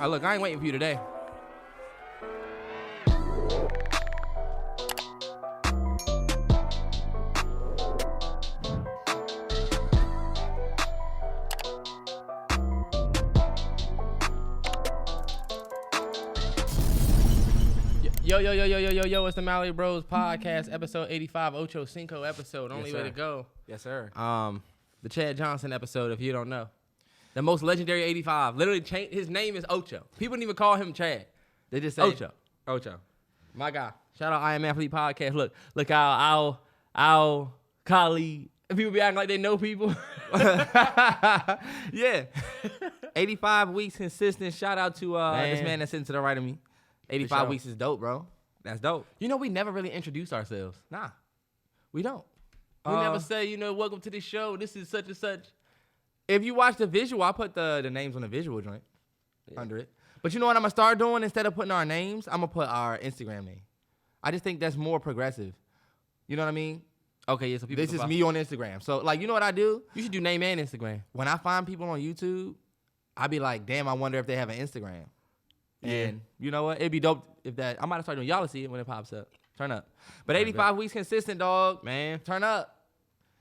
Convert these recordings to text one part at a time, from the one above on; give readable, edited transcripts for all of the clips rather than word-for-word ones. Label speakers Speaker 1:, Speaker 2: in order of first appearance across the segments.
Speaker 1: Look, I ain't waiting for you today. Yo, it's the Mallory Bros Podcast, episode 85, Ocho Cinco episode, only way to go.
Speaker 2: Yes, sir.
Speaker 1: The Chad Johnson episode, if you don't know. The most legendary 85. Literally, his name is Ocho. People don't even call him Chad. They just say Ocho. My guy. Shout out I Am Athlete Podcast. Look, our colleague. People be acting like they know people.
Speaker 2: Yeah. 85 weeks consistent. Shout out to this man that's sitting to the right of me. 85 weeks is dope, bro. That's dope.
Speaker 1: You know, we never really introduce ourselves.
Speaker 2: Nah, we don't.
Speaker 1: We never say, welcome to the show. This is such and such.
Speaker 2: If you watch the visual, I put the names on the visual joint under it. But you know what I'm going to start doing? Instead of putting our names, I'm going to put our Instagram name. I just think that's more progressive. You know what I mean?
Speaker 1: Okay, yeah, so people
Speaker 2: this is me on Instagram. So, like, you know what I do?
Speaker 1: You should do name and Instagram.
Speaker 2: When I find people on YouTube, I be like, damn, I wonder if they have an Instagram. And you know what? It'd be dope if that. I might start doing y'all to see it when it pops up. Turn up. But 85 weeks consistent, dog.
Speaker 1: Man.
Speaker 2: Turn up.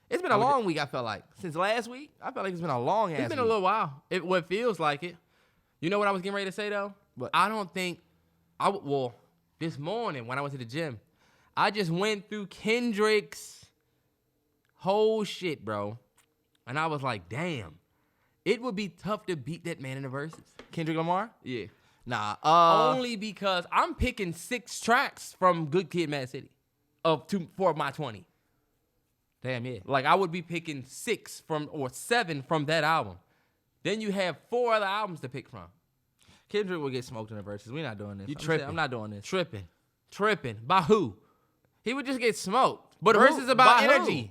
Speaker 2: It's been a long week, I felt like. Since last week, I felt like it's been a long ass week.
Speaker 1: It's been a little while. What feels like it. You know what I was getting ready to say, though?
Speaker 2: What?
Speaker 1: I don't think, this morning when I went to the gym, I just went through Kendrick's whole shit, bro. And I was like, damn. It would be tough to beat that man in the verses.
Speaker 2: Kendrick Lamar?
Speaker 1: Yeah.
Speaker 2: Nah.
Speaker 1: Only because I'm picking 6 tracks from Good Kid, Mad City for my 20.
Speaker 2: Damn, yeah.
Speaker 1: Like, I would be picking 6 or 7 from that album. Then you have 4 other albums to pick from.
Speaker 2: Kendrick will get smoked in the verses. We're not doing this.
Speaker 1: You tripping.
Speaker 2: I'm not doing this.
Speaker 1: Tripping. By who?
Speaker 2: He would just get smoked.
Speaker 1: But
Speaker 2: verses about
Speaker 1: by
Speaker 2: energy.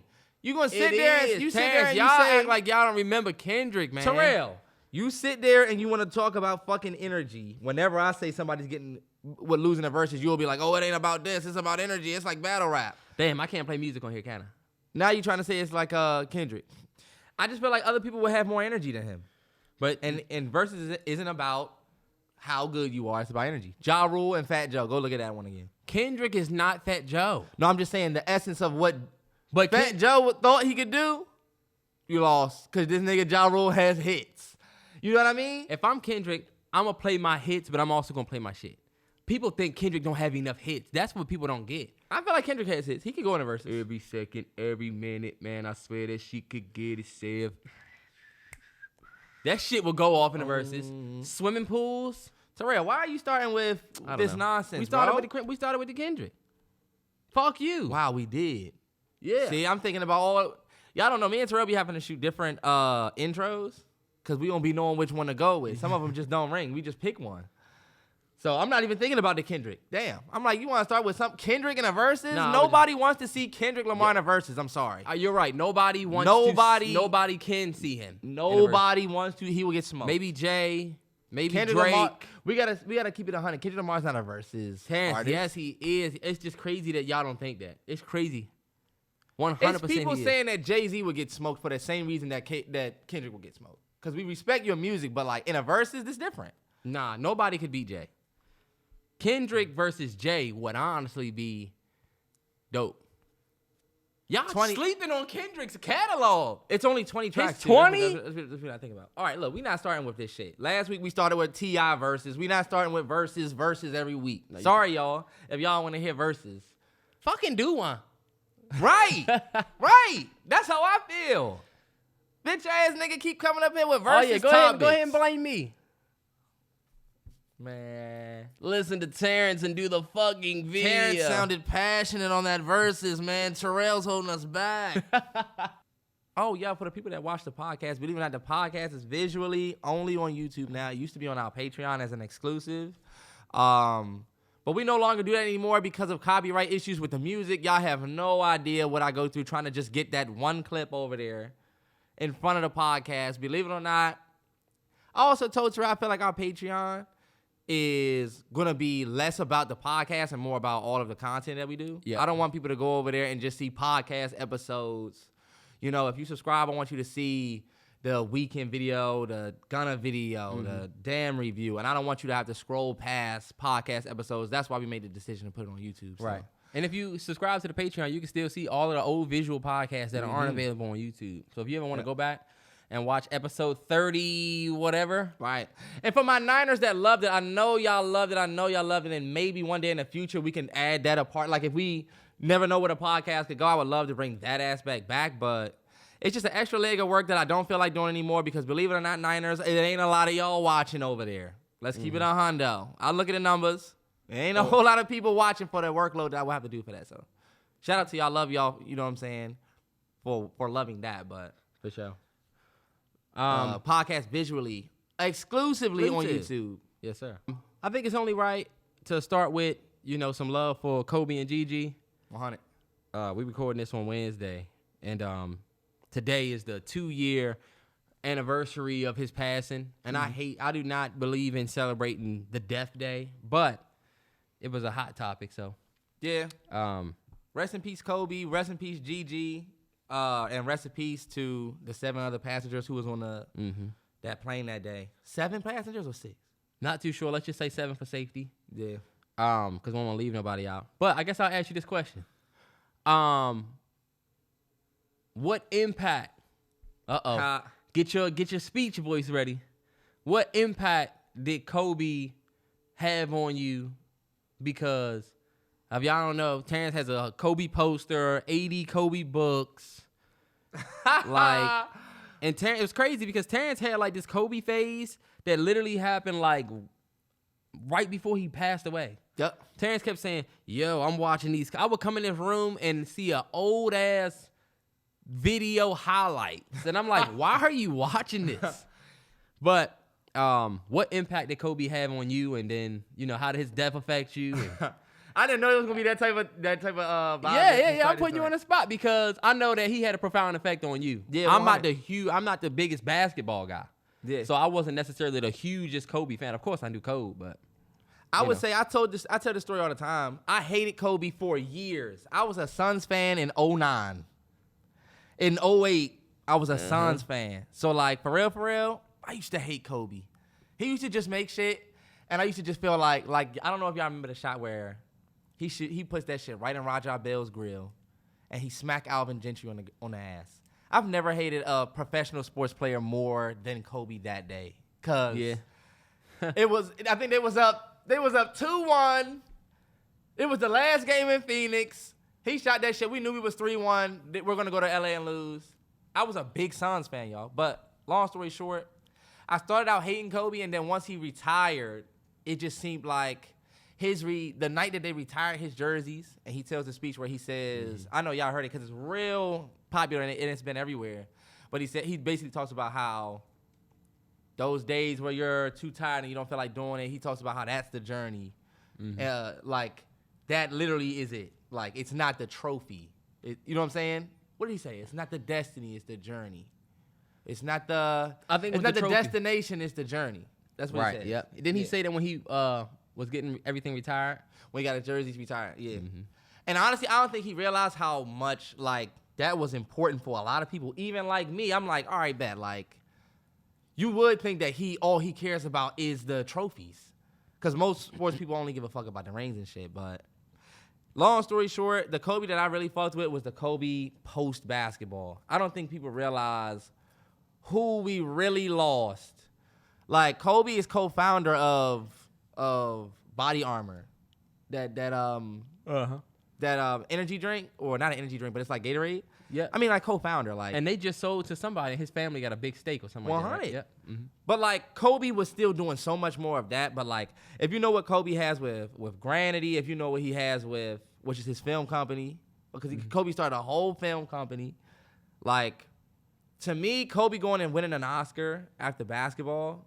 Speaker 1: Who?
Speaker 2: You gonna sit there and you
Speaker 1: Terrance,
Speaker 2: sit there and
Speaker 1: y'all
Speaker 2: you say,
Speaker 1: act like y'all don't remember Kendrick, man.
Speaker 2: Terrell, you sit there and you want to talk about fucking energy. Whenever I say somebody's losing the verses, you'll be like, oh, it ain't about this. It's about energy. It's like battle rap.
Speaker 1: Damn, I can't play music on here, can I?
Speaker 2: Now you trying to say it's like Kendrick. I just feel like other people would have more energy than him. But and verses isn't about how good you are. It's about energy. Ja Rule and Fat Joe. Go look at that one again.
Speaker 1: Kendrick is not Fat Joe.
Speaker 2: No, I'm just saying the essence of what Fat Joe thought he could do, you lost. Because this nigga Ja Rule has hits. You know what I mean?
Speaker 1: If I'm Kendrick, I'm going to play my hits, but I'm also going to play my shit. People think Kendrick don't have enough hits. That's what people don't get.
Speaker 2: I feel like Kendrick has hits. He could go in the verses.
Speaker 1: Every second, every minute, man, I swear that she could get it saved. That shit will go off in the verses. Swimming pools.
Speaker 2: Terrell, why are you starting with this nonsense,
Speaker 1: we started with the Kendrick. Fuck you.
Speaker 2: Wow, we did.
Speaker 1: Yeah.
Speaker 2: See, I'm thinking about y'all don't know. Me and Terrell be having to shoot different intros because we don't be knowing which one to go with. Some of them just don't ring. We just pick one. So I'm not even thinking about the Kendrick. Damn. I'm like, you want to start with some Kendrick in a verses?
Speaker 1: Nah,
Speaker 2: nobody wants to see Kendrick Lamar in a verses. I'm sorry.
Speaker 1: You're right. Nobody can see him.
Speaker 2: Nobody wants to. He will get smoked.
Speaker 1: Maybe Jay. Maybe
Speaker 2: Kendrick
Speaker 1: Drake.
Speaker 2: Lamar, we gotta keep it 100. Kendrick Lamar's not a verses artist.
Speaker 1: Yes, he is. It's just crazy that y'all don't think that. It's crazy. 100%.
Speaker 2: It's people saying that Jay-Z would get smoked for the same reason that Kendrick would get smoked. Because we respect your music, but like in a verses, this different.
Speaker 1: Nah, nobody could beat Jay. Kendrick versus Jay would honestly be dope. Y'all sleeping on Kendrick's catalog.
Speaker 2: It's only 20 tracks.
Speaker 1: It's 20?
Speaker 2: That's what I think about. All right, look, we not starting with this shit. Last week we started with T.I. verses. We not starting with verses every week. Sorry, y'all, if y'all want to hear verses.
Speaker 1: Fucking do one.
Speaker 2: Right. Right. That's how I feel. Bitch ass nigga keep coming up here with verses.
Speaker 1: Go ahead and blame me. Man, listen to Terrance and do the fucking video.
Speaker 2: Terrance sounded passionate on that verses, man. Terrell's holding us back. Oh, yeah, for the people that watch the podcast, believe it or not, the podcast is visually only on YouTube now. It used to be on our Patreon as an exclusive. But we no longer do that anymore because of copyright issues with the music. Y'all have no idea what I go through trying to just get that one clip over there in front of the podcast. Believe it or not. I also told Terrell I feel like our Patreon is going to be less about the podcast and more about all of the content that we do. Yeah. I don't want people to go over there and just see podcast episodes. You know, if you subscribe, I want you to see the weekend video, the Gunna video, the damn review, and I don't want you to have to scroll past podcast episodes. That's why we made the decision to put it on YouTube. So.
Speaker 1: Right. And if you subscribe to the Patreon, you can still see all of the old visual podcasts that aren't available on YouTube. So if you ever want to go back and watch episode 30, whatever.
Speaker 2: Right. And for my Niners that loved it, I know y'all loved it. And maybe one day in the future we can add that apart. Like if we never know where the podcast could go, I would love to bring that aspect back. But it's just an extra leg of work that I don't feel like doing anymore because believe it or not, Niners, it ain't a lot of y'all watching over there. Let's keep it a hundo. I'll look at the numbers. There ain't a whole lot of people watching for the workload that I will have to do for that. So shout out to y'all. Love y'all, you know what I'm saying, for loving that. But
Speaker 1: For sure.
Speaker 2: Podcast visually, exclusively on YouTube.
Speaker 1: Yes, sir. I think it's only right to start with, some love for Kobe and Gigi.
Speaker 2: 100.
Speaker 1: We recording this on Wednesday, and today is the 2-year anniversary of his passing. And I do not believe in celebrating the death day, but it was a hot topic, so.
Speaker 2: Yeah. Rest in peace, Kobe. Rest in peace, Gigi. And rest in peace to the 7 other passengers who was on the that plane that day. 7 passengers or 6?
Speaker 1: Not too sure. Let's just say 7 for safety.
Speaker 2: Yeah.
Speaker 1: Because we don't want to leave nobody out. But I guess I'll ask you this question. What impact? Get your speech voice ready. What impact did Kobe have on you? Because if y'all don't know, Terrance has a Kobe poster, 80 Kobe books. And Terrance, it was crazy because Terrance had like this Kobe phase that literally happened like right before he passed away.
Speaker 2: Yep.
Speaker 1: Terrance kept saying, yo, I'm watching these. I would come in this room and see an old ass video highlights. And I'm like, why are you watching this? But what impact did Kobe have on you? And then, how did his death affect you?
Speaker 2: I didn't know it was gonna be that type of vibe.
Speaker 1: Yeah. I'm putting you on the spot because I know that he had a profound effect on you.
Speaker 2: Yeah,
Speaker 1: I'm not the biggest basketball guy.
Speaker 2: Yeah.
Speaker 1: So I wasn't necessarily the hugest Kobe fan. Of course I knew Kobe, but
Speaker 2: I would say I tell this story all the time. I hated Kobe for years. I was a Suns fan in 2009. In 2008, I was a Suns fan. So like for real, I used to hate Kobe. He used to just make shit, and I used to just feel like I don't know if y'all remember the shot where he puts that shit right in Raja Bell's grill, and he smacked Alvin Gentry on the ass. I've never hated a professional sports player more than Kobe that day, cause it was. I think they was up 2-1. It was the last game in Phoenix. He shot that shit. We knew we was 3-1. We're gonna go to LA and lose. I was a big Suns fan, y'all. But long story short, I started out hating Kobe, and then once he retired, it just seemed like the night that they retired his jerseys, and he tells a speech where he says, I know y'all heard it because it's real popular and it's been everywhere. But he basically talks about how those days where you're too tired and you don't feel like doing it, he talks about how that's the journey. Like that literally is it. Like it's not the trophy. You know what I'm saying? What did he say? It's not the destiny, it's the journey. It's not the destination, it's the journey. That's what he said.
Speaker 1: Yep. Didn't he say that when he was getting everything retired?
Speaker 2: When he got his jerseys retired, yeah. And honestly, I don't think he realized how much like that was important for a lot of people, even like me. I'm like, all right, bet. Like, you would think that all he cares about is the trophies, because most sports people only give a fuck about the rings and shit. But long story short, the Kobe that I really fucked with was the Kobe post basketball. I don't think people realize who we really lost. Like Kobe is co-founder of Body Armor, that energy drink, or not an energy drink, but it's like Gatorade.
Speaker 1: Yeah,
Speaker 2: I mean like co-founder, like,
Speaker 1: and they just sold to somebody, and his family got a big stake or something.
Speaker 2: 100.
Speaker 1: Like that, right? Yep.
Speaker 2: But like Kobe was still doing so much more of that. But like if you know what Kobe has with Granity, if you know what he has with, which is his film company, because Kobe started a whole film company. Like to me, Kobe going and winning an Oscar after basketball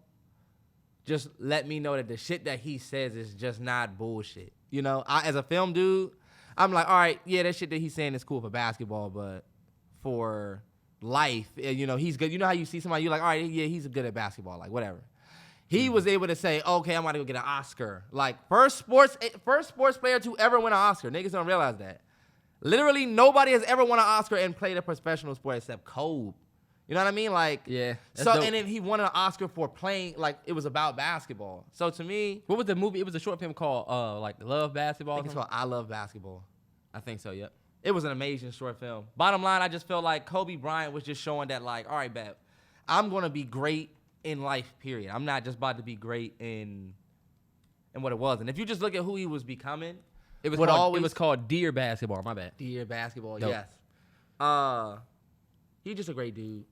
Speaker 2: just let me know that the shit that he says is just not bullshit. You know, as a film dude, I'm like, all right, yeah, that shit that he's saying is cool for basketball, but for life, you know, he's good. You know how you see somebody, you're like, all right, yeah, he's good at basketball, like whatever. He was able to say, okay, I'm about to go get an Oscar. Like first sports player to ever win an Oscar. Niggas don't realize that. Literally nobody has ever won an Oscar and played a professional sport except Kobe. You know what I mean? Like,
Speaker 1: yeah.
Speaker 2: So dope. And then he won an Oscar for playing, like, it was about basketball. So to me,
Speaker 1: what was the movie? It was a short film called like Love Basketball.
Speaker 2: I think it's called I Love Basketball.
Speaker 1: I think so. Yep.
Speaker 2: It was an amazing short film. Bottom line, I just felt like Kobe Bryant was just showing that, like, all right, Bab, I'm gonna be great in life. Period. I'm not just about to be great in what it was. And if you just look at who he was becoming, it was called Dear Basketball. My bad. Dear Basketball. Dope. Yes. He's just a great dude.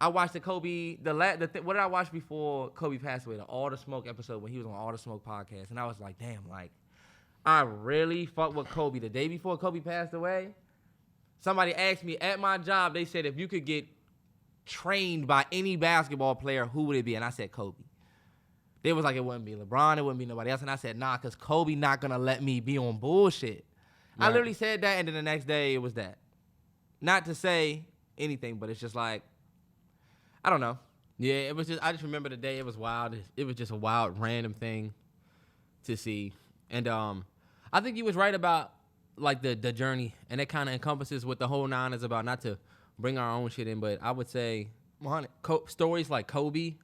Speaker 2: I watched the Kobe, what did I watch before Kobe passed away? The All the Smoke episode when he was on All the Smoke podcast. And I was like, damn, like, I really fucked with Kobe. The day before Kobe passed away, somebody asked me at my job, they said, if you could get trained by any basketball player, who would it be? And I said, Kobe. They was like, it wouldn't be LeBron, it wouldn't be nobody else. And I said, nah, because Kobe not going to let me be on bullshit. Right. I literally said that, and then the next day it was that. Not to say anything, but it's just like, I don't know. Yeah, it was just, I just remember the day. It was wild. It was just a wild, random thing to see. And I think you was right about, like, the journey. And it kind of encompasses what the whole 9 is about. Not to bring our own shit in, but I would say stories like Kobe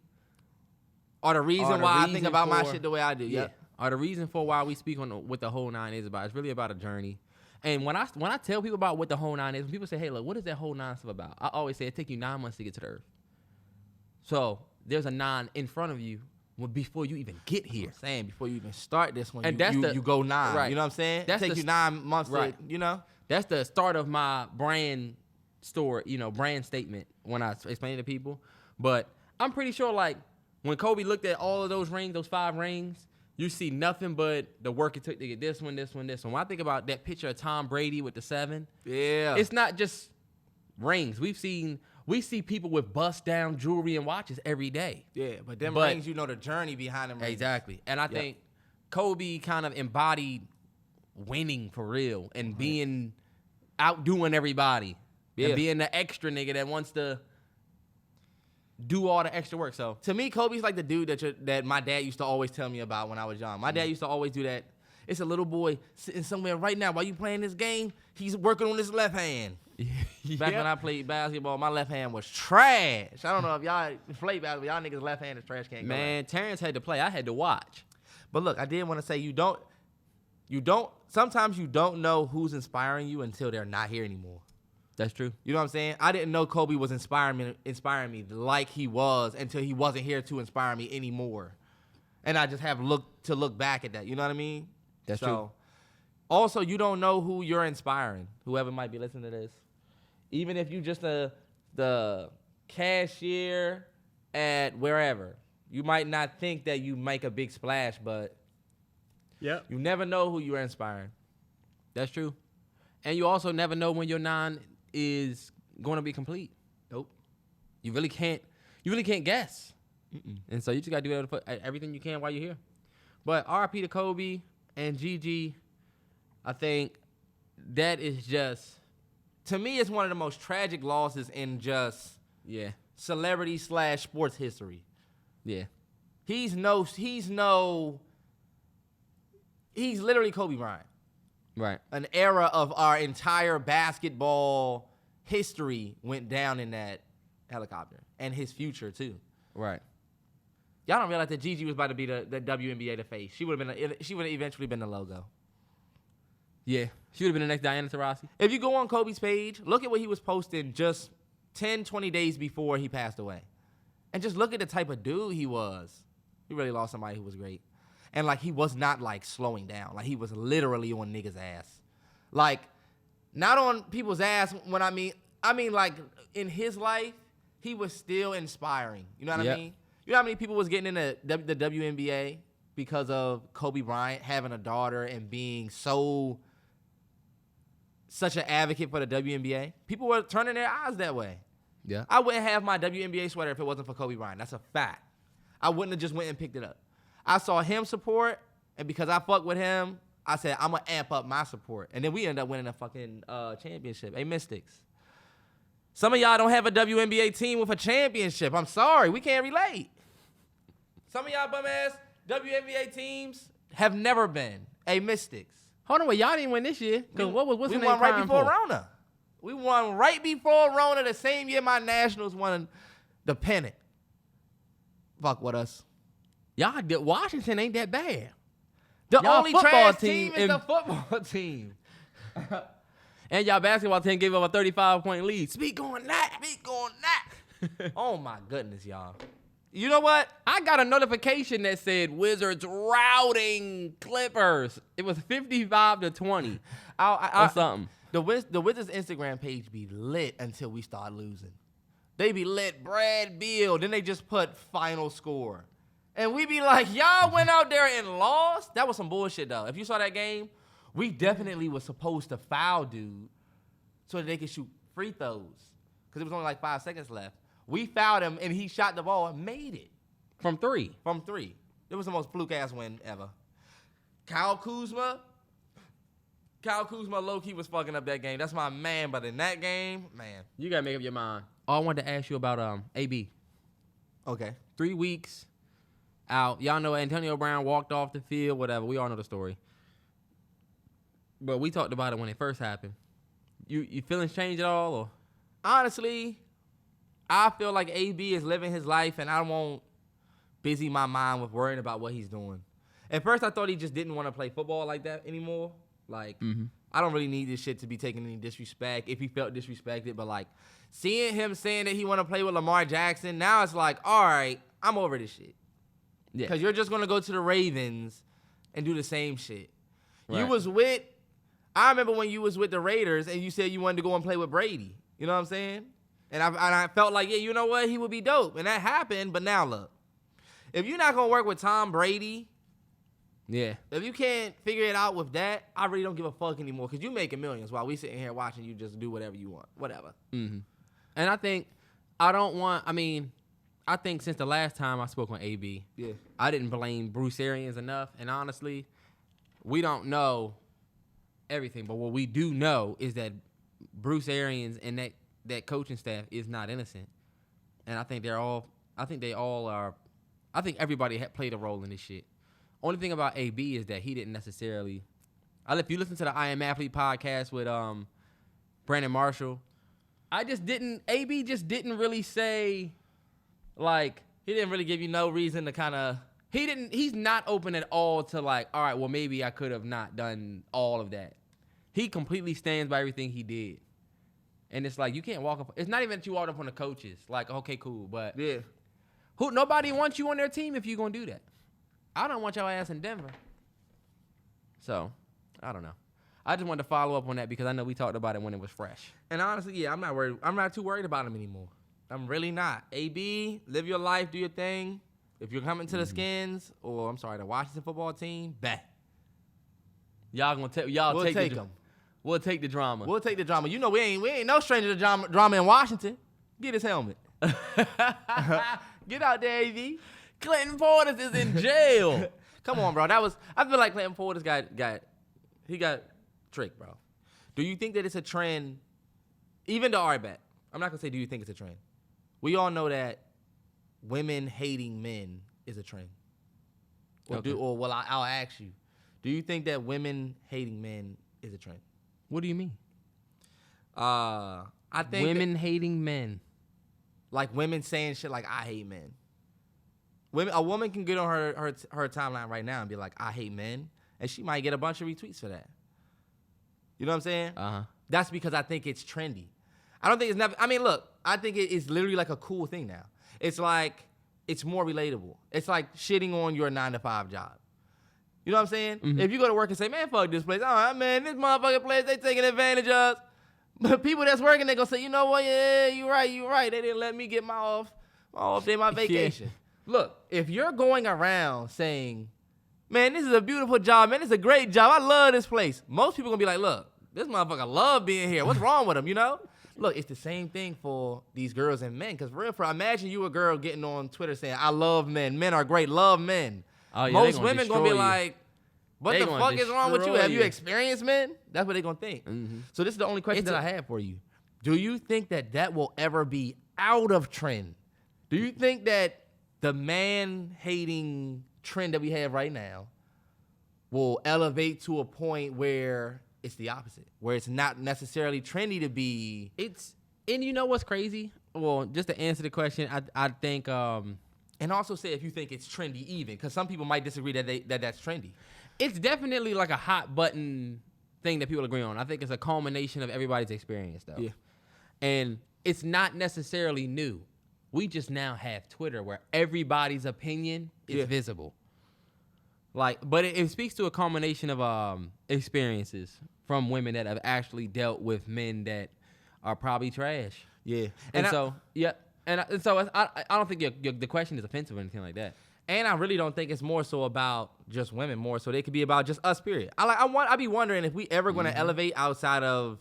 Speaker 2: are the reason why I think about my shit the way I do. Yeah. Are the reason for why we speak on what the whole 9 is about. It's really about a journey. And when I tell people about what the whole 9 is, when people say, hey, look, what is that whole 9 stuff about? I always say it take you 9 months to get to the earth. So there's a 9 in front of you before you even get here. I'm saying before you even start this one, and you go 9. Right. You know what I'm saying? It takes you 9 months to, you know? That's the start of my brand story, brand statement when I explain it to people. But I'm pretty sure, like, when Kobe looked at all of those rings, those 5 rings, you see nothing but the work it took to get this one, this one, this one. When I think about that picture of Tom Brady with the 7, it's not just rings. We see people with bust-down jewelry and watches every day. Yeah, but them rings, the journey behind them rings. Exactly. And I think Kobe kind of embodied winning for real and being outdoing everybody. Yeah. And being the extra nigga that wants to do all the extra work. So to me, Kobe's like the dude that my dad used to always tell me about when I was young. My dad used to always do that. It's a little boy sitting somewhere right now while you playing this game. He's working on his left hand. Back when I played basketball, my left hand was trash. I don't know if y'all play basketball. Y'all niggas left hand is trash. Can't man, go Terrance had to play. I had to watch. But look, I did want to say sometimes you don't know who's inspiring you until they're not here anymore. That's true. You know what I'm saying? I didn't know Kobe was inspiring me like he was until he wasn't here to inspire me anymore. And I just have to look back at that. You know what I mean? That's true. Also, you don't know who you're inspiring, whoever might be listening to this. Even if you just the cashier at wherever, you might not think that you make a big splash, but you never know who you're inspiring. That's true. And you also never know when your 9 is going to be complete. Nope. You really can't guess. Mm-mm. And so you just got to do everything you can while you're here. But RIP to Kobe and Gigi, I think that is just, to me, it's one of the most tragic losses in just celebrity / sports history. Yeah. He's literally Kobe Bryant. Right. An era of our entire basketball history went down in that helicopter. And his future, too. Right. Y'all don't realize that Gigi was about to be the WNBA the face. She would have eventually been the logo. Yeah. She would have been the next Diana Taurasi. If you go on Kobe's page, look at what he was posting just 10, 20 days before he passed away. And just look at the type of dude he was. He really lost somebody who was great. And, like, he was not, like, slowing down. Like, he was literally on niggas' ass. Like, not on people's ass when I mean, like, in his life, he was still inspiring. You know what I mean? You know how many people was getting into the WNBA because of Kobe Bryant having a daughter and being such an advocate for the WNBA? People were turning their eyes that way. Yeah. I wouldn't have my WNBA sweater if it wasn't for Kobe Bryant. That's a fact. I wouldn't have just went and picked it up. I saw him support, and because I fuck with him, I said, I'm going to amp up my support. And then we ended up winning a fucking championship. Hey, Mystics. Some of y'all don't have a WNBA team with a championship. I'm sorry. We can't relate. Some of y'all bum-ass WNBA teams have never been. Hey, Mystics. Hold on, y'all didn't win this year. What's the name? We won right before Rona. We won right before Rona the same year my Nationals won the pennant. Fuck with us.
Speaker 1: Y'all, Washington ain't that bad.
Speaker 2: The
Speaker 1: y'all
Speaker 2: only
Speaker 1: football
Speaker 2: trash
Speaker 1: team
Speaker 2: team is the football team.
Speaker 1: And y'all basketball team gave up a 35-point lead. Speak on that.
Speaker 2: Oh, my goodness, y'all. You know what?
Speaker 1: I got a notification that said Wizards routing Clippers. It was 55-20 or something.
Speaker 2: The Wizards' Instagram page be lit until we start losing. They be lit, Brad Beal. Then they just put final score. And we be like, y'all went out there and lost? That was some bullshit, though. If you saw that game, we definitely was supposed to foul dude so that they could shoot free throws because it was only like 5 seconds left. We fouled him, and he shot the ball and made it.
Speaker 1: From three.
Speaker 2: It was the most fluke-ass win ever. Kyle Kuzma low-key was fucking up that game. That's my man, but in that game, man.
Speaker 1: You got to make up your mind. Oh, I wanted to ask you about AB.
Speaker 2: Okay.
Speaker 1: 3 weeks out. Y'all know Antonio Brown walked off the field, whatever. We all know the story. But we talked about it when it first happened. You feelings change at all? Or?
Speaker 2: Honestly, I feel like AB is living his life, and I won't busy my mind with worrying about what he's doing. At first, I thought he just didn't want to play football like that anymore. Like, I don't really need this shit to be taking any disrespect if he felt disrespected. But, like, seeing him saying that he want to play with Lamar Jackson, now it's like, all right, I'm over this shit.
Speaker 1: Yeah.
Speaker 2: Because you're just going to go to the Ravens and do the same shit.
Speaker 1: Right.
Speaker 2: I remember when you was with the Raiders and you said you wanted to go and play with Brady. You know what I'm saying? And I felt like, yeah, you know what? He would be dope. And that happened, but now look. If you're not going to work with Tom Brady,
Speaker 1: yeah.
Speaker 2: If you can't figure it out with that, I really don't give a fuck anymore because you making millions while we sitting here watching you just do whatever you want. Whatever.
Speaker 1: Mm-hmm. And I think since the last time I spoke on AB, I didn't blame Bruce Arians enough. And honestly, we don't know everything. But what we do know is that Bruce Arians and that coaching staff is not innocent. And I think everybody had played a role in this shit. Only thing about AB is that he didn't necessarily. If you listen to the I Am Athlete podcast with Brandon Marshall, AB just didn't really say, like,
Speaker 2: he didn't really give you no reason to kind of.
Speaker 1: He's not open at all to like, all right, well, maybe I could have not done all of that. He completely stands by everything he did. And it's like, you can't walk up. It's not even that you walk up on the coaches. Like, okay, cool. But
Speaker 2: yeah,
Speaker 1: nobody wants you on their team if you're going to do that. I don't want your ass in Denver. So, I don't know. I just wanted to follow up on that because I know we talked about it when it was fresh.
Speaker 2: And honestly, yeah, I'm not worried. I'm not too worried about him anymore. I'm really not. AB, live your life, do your thing. If you're coming to the Skins, or the Washington football team, bet.
Speaker 1: We'll take them. We'll take the drama.
Speaker 2: We'll take the drama. You know we ain't no stranger to drama in Washington. Get his helmet. Get out there, AB.
Speaker 1: Clinton Portis is in jail.
Speaker 2: Come on, bro. I feel like Clinton Portis got tricked, bro. Do you think that it's a trend? Even the bet. I'm not gonna say do you think it's a trend. We all know that women hating men is a trend. I'll ask you. Do you think that women hating men is a trend?
Speaker 1: What do you mean?
Speaker 2: I think
Speaker 1: women hating men.
Speaker 2: Like women saying shit like I hate men. A woman can get on her timeline right now and be like, I hate men, and she might get a bunch of retweets for that. You know what I'm saying?
Speaker 1: Uh-huh.
Speaker 2: That's because I think it's trendy. I don't think it's never. I mean, look, I think it's literally like a cool thing now. It's like it's more relatable. It's like shitting on your 9-to-5 job. You know what I'm saying?
Speaker 1: Mm-hmm.
Speaker 2: If you go to work and say, man, fuck this place. All right, man, this motherfucking place, they taking advantage of us. But people that's working, they gonna say, you know what? Yeah, you right. They didn't let me get my off day, my vacation. Yeah. Look, if you're going around saying, man, this is a beautiful job, man, this is a great job, I love this place. Most people gonna be like, look, this motherfucker love being here. What's wrong with him, you know? Look, it's the same thing for these girls and men. Because imagine you a girl getting on Twitter saying, I love men. Men are great. Love men.
Speaker 1: Oh, yeah,
Speaker 2: most women going to be like, what the fuck is wrong with you? Have you experienced men? That's what they're going to think.
Speaker 1: Mm-hmm.
Speaker 2: So this is the only question that I have for you. Do you think that will ever be out of trend? Do you think that the man-hating trend that we have right now will elevate to a point where it's the opposite, where it's not necessarily trendy to be.
Speaker 1: And you know what's crazy? Well, just to answer the question, I think
Speaker 2: and also say if you think it's trendy even, because some people might disagree that that's trendy.
Speaker 1: It's definitely like a hot button thing that people agree on. I think it's a culmination of everybody's experience, though.
Speaker 2: Yeah.
Speaker 1: And it's not necessarily new. We just now have Twitter where everybody's opinion is visible. But it speaks to a culmination of experiences from women that have actually dealt with men that are probably trash.
Speaker 2: Yeah.
Speaker 1: And so I don't think the question is offensive or anything like that.
Speaker 2: And I really don't think it's more so about just women, more so they could be about just us, period. I be wondering if we ever going to elevate outside of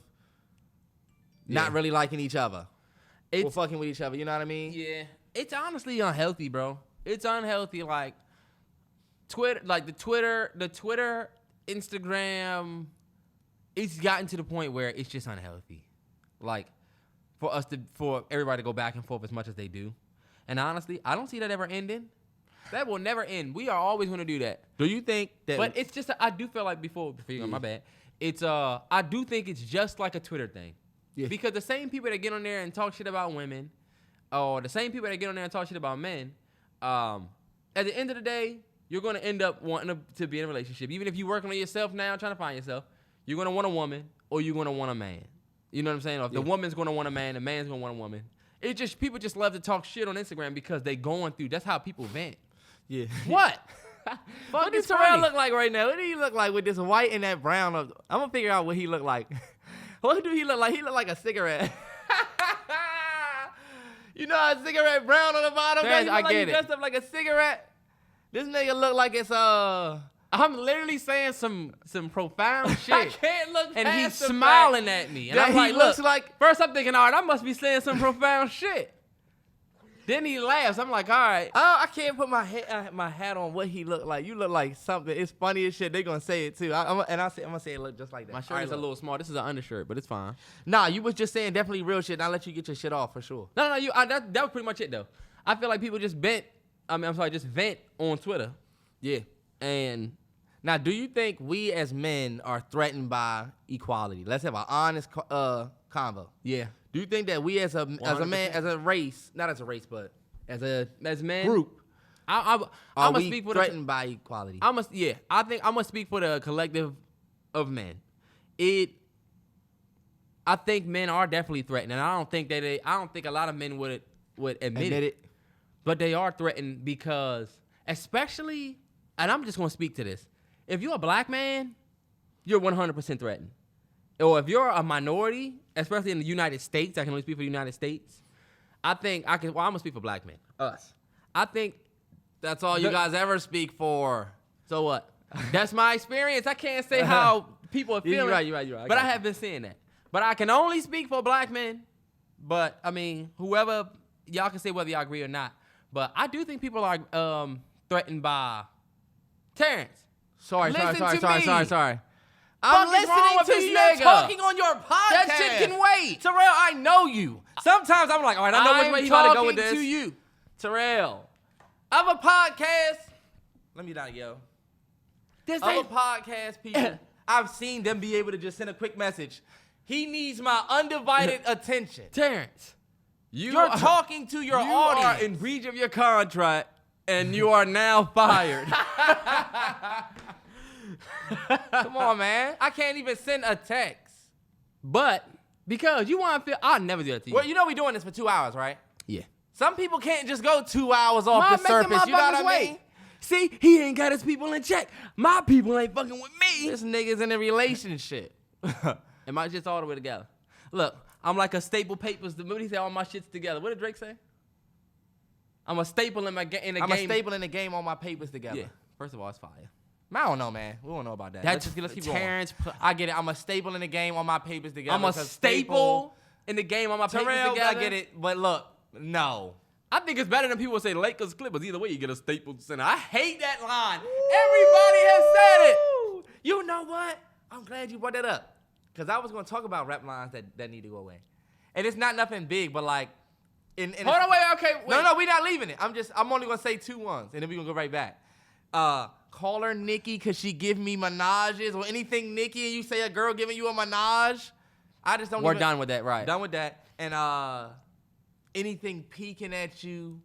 Speaker 2: not really liking each other. Or fucking with each other, you know what I mean?
Speaker 1: Yeah. It's honestly unhealthy, bro. It's unhealthy. Like Twitter, the Twitter, Instagram, it's gotten to the point where it's just unhealthy. Like for everybody to go back and forth as much as they do. And honestly, I don't see that ever ending. That will never end. We are always going to do that.
Speaker 2: Do you think that?
Speaker 1: But it's just, I do feel like before you go, my bad. It's I do think it's just like a Twitter thing. Yeah. Because the same people that get on there and talk shit about women, or the same people that get on there and talk shit about men, at the end of the day, you're going to end up wanting to be in a relationship. Even if you're working on yourself now, trying to find yourself, you're going to want a woman or you're going to want a man. You know what I'm saying? Or if the woman's going to want a man, the man's going to want a woman. It just, people just love to talk shit on Instagram because they going through, that's how people vent.
Speaker 2: Yeah.
Speaker 1: What?
Speaker 2: What does Terrell look like right now? What do he look like with this white and that brown? I'm going to figure out what he look like. What do he look like? He look like a cigarette. You know a cigarette brown on the bottom?
Speaker 1: Terrance, I get
Speaker 2: he dressed up like a cigarette. This nigga look like it's
Speaker 1: I'm literally saying some profound shit.
Speaker 2: I can't look past
Speaker 1: and he's
Speaker 2: the
Speaker 1: smiling
Speaker 2: fact
Speaker 1: at me. And
Speaker 2: that
Speaker 1: I'm like,
Speaker 2: he looks like.
Speaker 1: First I'm thinking, all right, I must be saying some profound shit. Then he laughs. I'm like, all right.
Speaker 2: Oh, I can't put my hat on what he look like. You look like something. It's funny as shit. They gonna say it too. I'm gonna say it look just like that.
Speaker 1: My shirt is a little small. This is an undershirt, but it's fine.
Speaker 2: Nah, you was just saying definitely real shit. I'll let you get your shit off for sure.
Speaker 1: No, that was pretty much it though. I feel like people just vent on Twitter.
Speaker 2: Yeah.
Speaker 1: And
Speaker 2: now, do you think we as men are threatened by equality? Let's have an honest convo.
Speaker 1: Yeah.
Speaker 2: Do you think that we as a man, as a race, not as a race, but as men group,
Speaker 1: are we speak for
Speaker 2: threatened by equality?
Speaker 1: I think I must speak for the collective of men. I think men are definitely threatened, and I don't think a lot of men would admit it. But they are threatened because, especially, and I'm just gonna speak to this. If you're a black man, you're 100% threatened. Or if you're a minority, especially in the United States, I can only speak for the United States. I'm gonna speak for black men.
Speaker 2: Us.
Speaker 1: I think
Speaker 2: that's all you guys ever speak for.
Speaker 1: So what? That's my experience. I can't say how people are feeling.
Speaker 2: You're right.
Speaker 1: But I have been seeing that. But I can only speak for black men. But I mean, whoever, y'all can say whether y'all agree or not. But I do think people are threatened by Terrance.
Speaker 2: Sorry.
Speaker 1: I'm listening to you
Speaker 2: talking on your podcast.
Speaker 1: That shit can wait.
Speaker 2: Terrell, I know you. Sometimes I'm like, all right, I know which way you about to go with this.
Speaker 1: I'm talking to you.
Speaker 2: Terrell, other podcast. Let me not yell. Other podcast people, I've seen them be able to just send a quick message. He needs my undivided attention.
Speaker 1: Terrance,
Speaker 2: you're talking to your audience.
Speaker 1: You are in breach of your contract, and you are now fired.
Speaker 2: Come on, man. I can't even send a text.
Speaker 1: But because you want to feel, I'll never do that to you.
Speaker 2: Well, you know we're doing this for 2 hours, right?
Speaker 1: Yeah.
Speaker 2: Some people can't just go 2 hours off the surface. You know what I mean?
Speaker 1: See, he ain't got his people in check. My people ain't fucking with me.
Speaker 2: This nigga's in a relationship.
Speaker 1: Am I just all the way together? Look, I'm like a staple papers. What did he say? All my shit's together. What did Drake say? I'm a staple in the game.
Speaker 2: I'm a staple in the game. All my papers together.
Speaker 1: Yeah. First of all, it's fire.
Speaker 2: I don't know, man. We don't know about that.
Speaker 1: Let's keep
Speaker 2: Terrance, I get it. I'm a staple in the game. All my papers together.
Speaker 1: I'm a staple in the game. All my papers together.
Speaker 2: I get it. But look, no.
Speaker 1: I think it's better than people say Lakers, Clippers. Either way, you get a staple center. I hate that line. Everybody has said it.
Speaker 2: You know what? I'm glad you brought that up. Because I was going to talk about rap lines that need to go away. And it's not nothing big, but like...
Speaker 1: Hold on, wait.
Speaker 2: No, we're not leaving it. I'm only going to say 2 ones, and then we're going to go right back. Call her Nikki because she give me menages or anything Nikki and you say a girl giving you a menage. I just don't
Speaker 1: We're done with that, right.
Speaker 2: Done with that. And anything peeking at you,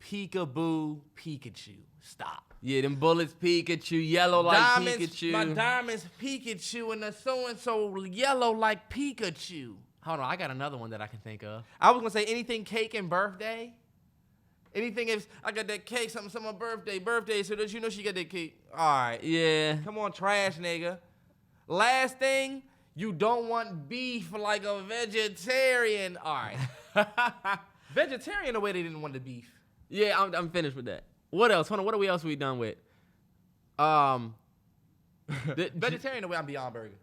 Speaker 2: peekaboo, Pikachu. Stop.
Speaker 1: Yeah, them bullets Pikachu, yellow like Pikachu.
Speaker 2: My diamonds Pikachu and the so-and-so yellow like Pikachu.
Speaker 1: Hold on, I got another one that I can think of.
Speaker 2: I was going to say anything cake and birthday. Anything if I got that cake, something birthday, so that you know she got that cake. All right.
Speaker 1: Yeah.
Speaker 2: Come on, trash nigga. Last thing, you don't want beef like a vegetarian. All right. Vegetarian the way they didn't want the beef.
Speaker 1: Yeah, I'm finished with that. What else? Hold on, what are we done with?
Speaker 2: Vegetarian the way I'm Beyond Burger.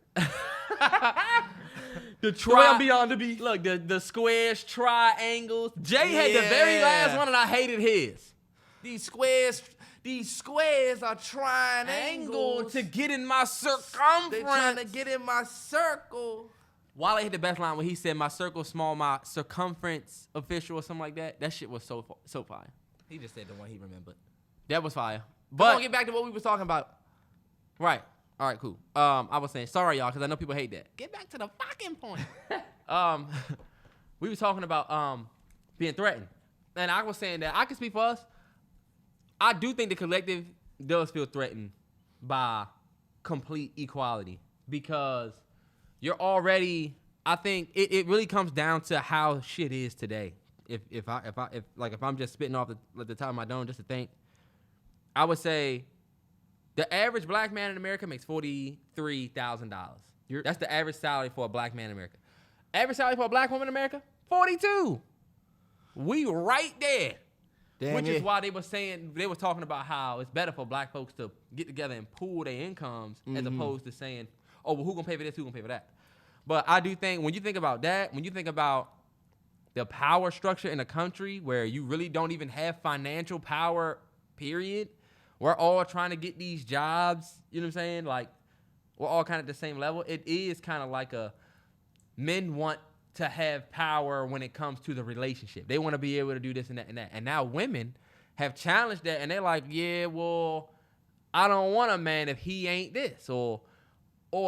Speaker 1: The
Speaker 2: way I'm Beyond the beef.
Speaker 1: Look, the squares, triangles. Jay had the very last one and I hated his.
Speaker 2: These squares are triangles
Speaker 1: to get in my circumference.
Speaker 2: They trying to get in my circle.
Speaker 1: Wale hit the best line when he said, "My circle small, my circumference official," or something like that. That shit was so fire.
Speaker 2: He just said the one he remembered.
Speaker 1: That was fire.
Speaker 2: But come on, get back to what we was talking about.
Speaker 1: Right. All right, cool. I was saying, sorry, y'all, because I know people hate that. Get back to the fucking point. We were talking about being threatened. And I was saying that I can speak for us. I do think the collective does feel threatened by complete equality because you're already, I think it really comes down to how shit is today. If I'm just spitting off the top of my dome just to think, I would say the average black man in America makes $43,000. That's the average salary for a black man in America. Average salary for a black woman in America, $42,000. We right there. Which is why they were talking about how it's better for black folks to get together and pool their incomes as opposed to saying, oh, well, who gonna pay for this, who gonna pay for that? But I do think when you think about that, when you think about the power structure in a country where you really don't even have financial power, period, we're all trying to get these jobs, you know what I'm saying? Like, we're all kind of at the same level. It is kind of like men want to have power when it comes to the relationship. They want to be able to do this and that and that. And now women have challenged that, and they're like, yeah, well, I don't want a man if he ain't this. Or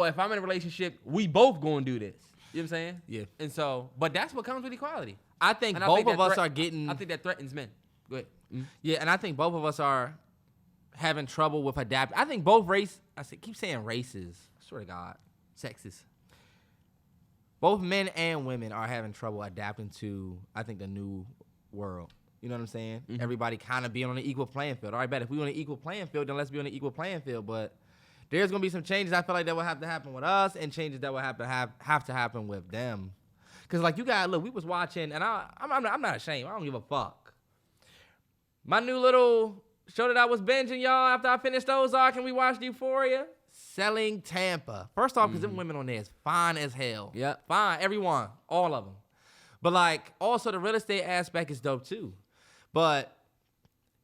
Speaker 1: if I'm in a relationship, we both going to do this. You know what I'm saying?
Speaker 2: Yeah.
Speaker 1: And so, but that's what comes with equality.
Speaker 2: I think both of us are getting...
Speaker 1: I think that threatens men. Go ahead. Mm-hmm.
Speaker 2: Yeah, and I think both of us are having trouble with adapting. I think both keep saying races. I swear to God.
Speaker 1: Sexist.
Speaker 2: Both men and women are having trouble adapting to, I think, the new world. You know what I'm saying? Mm-hmm. Everybody kind of being on an equal playing field. All right, bet if we're on an equal playing field, then let's be on an equal playing field. But there's going to be some changes I feel like that will have to happen with us and changes that will have to happen with them. Because, like, you guys, look, we was watching, and I'm not ashamed. I don't give a fuck. My new little show that I was binging, y'all, after I finished Ozark and we watched Euphoria, Selling Tampa. First off, because them women on there is fine as hell.
Speaker 1: Yeah.
Speaker 2: Fine, everyone, all of them. But, like, also the real estate aspect is dope, too. But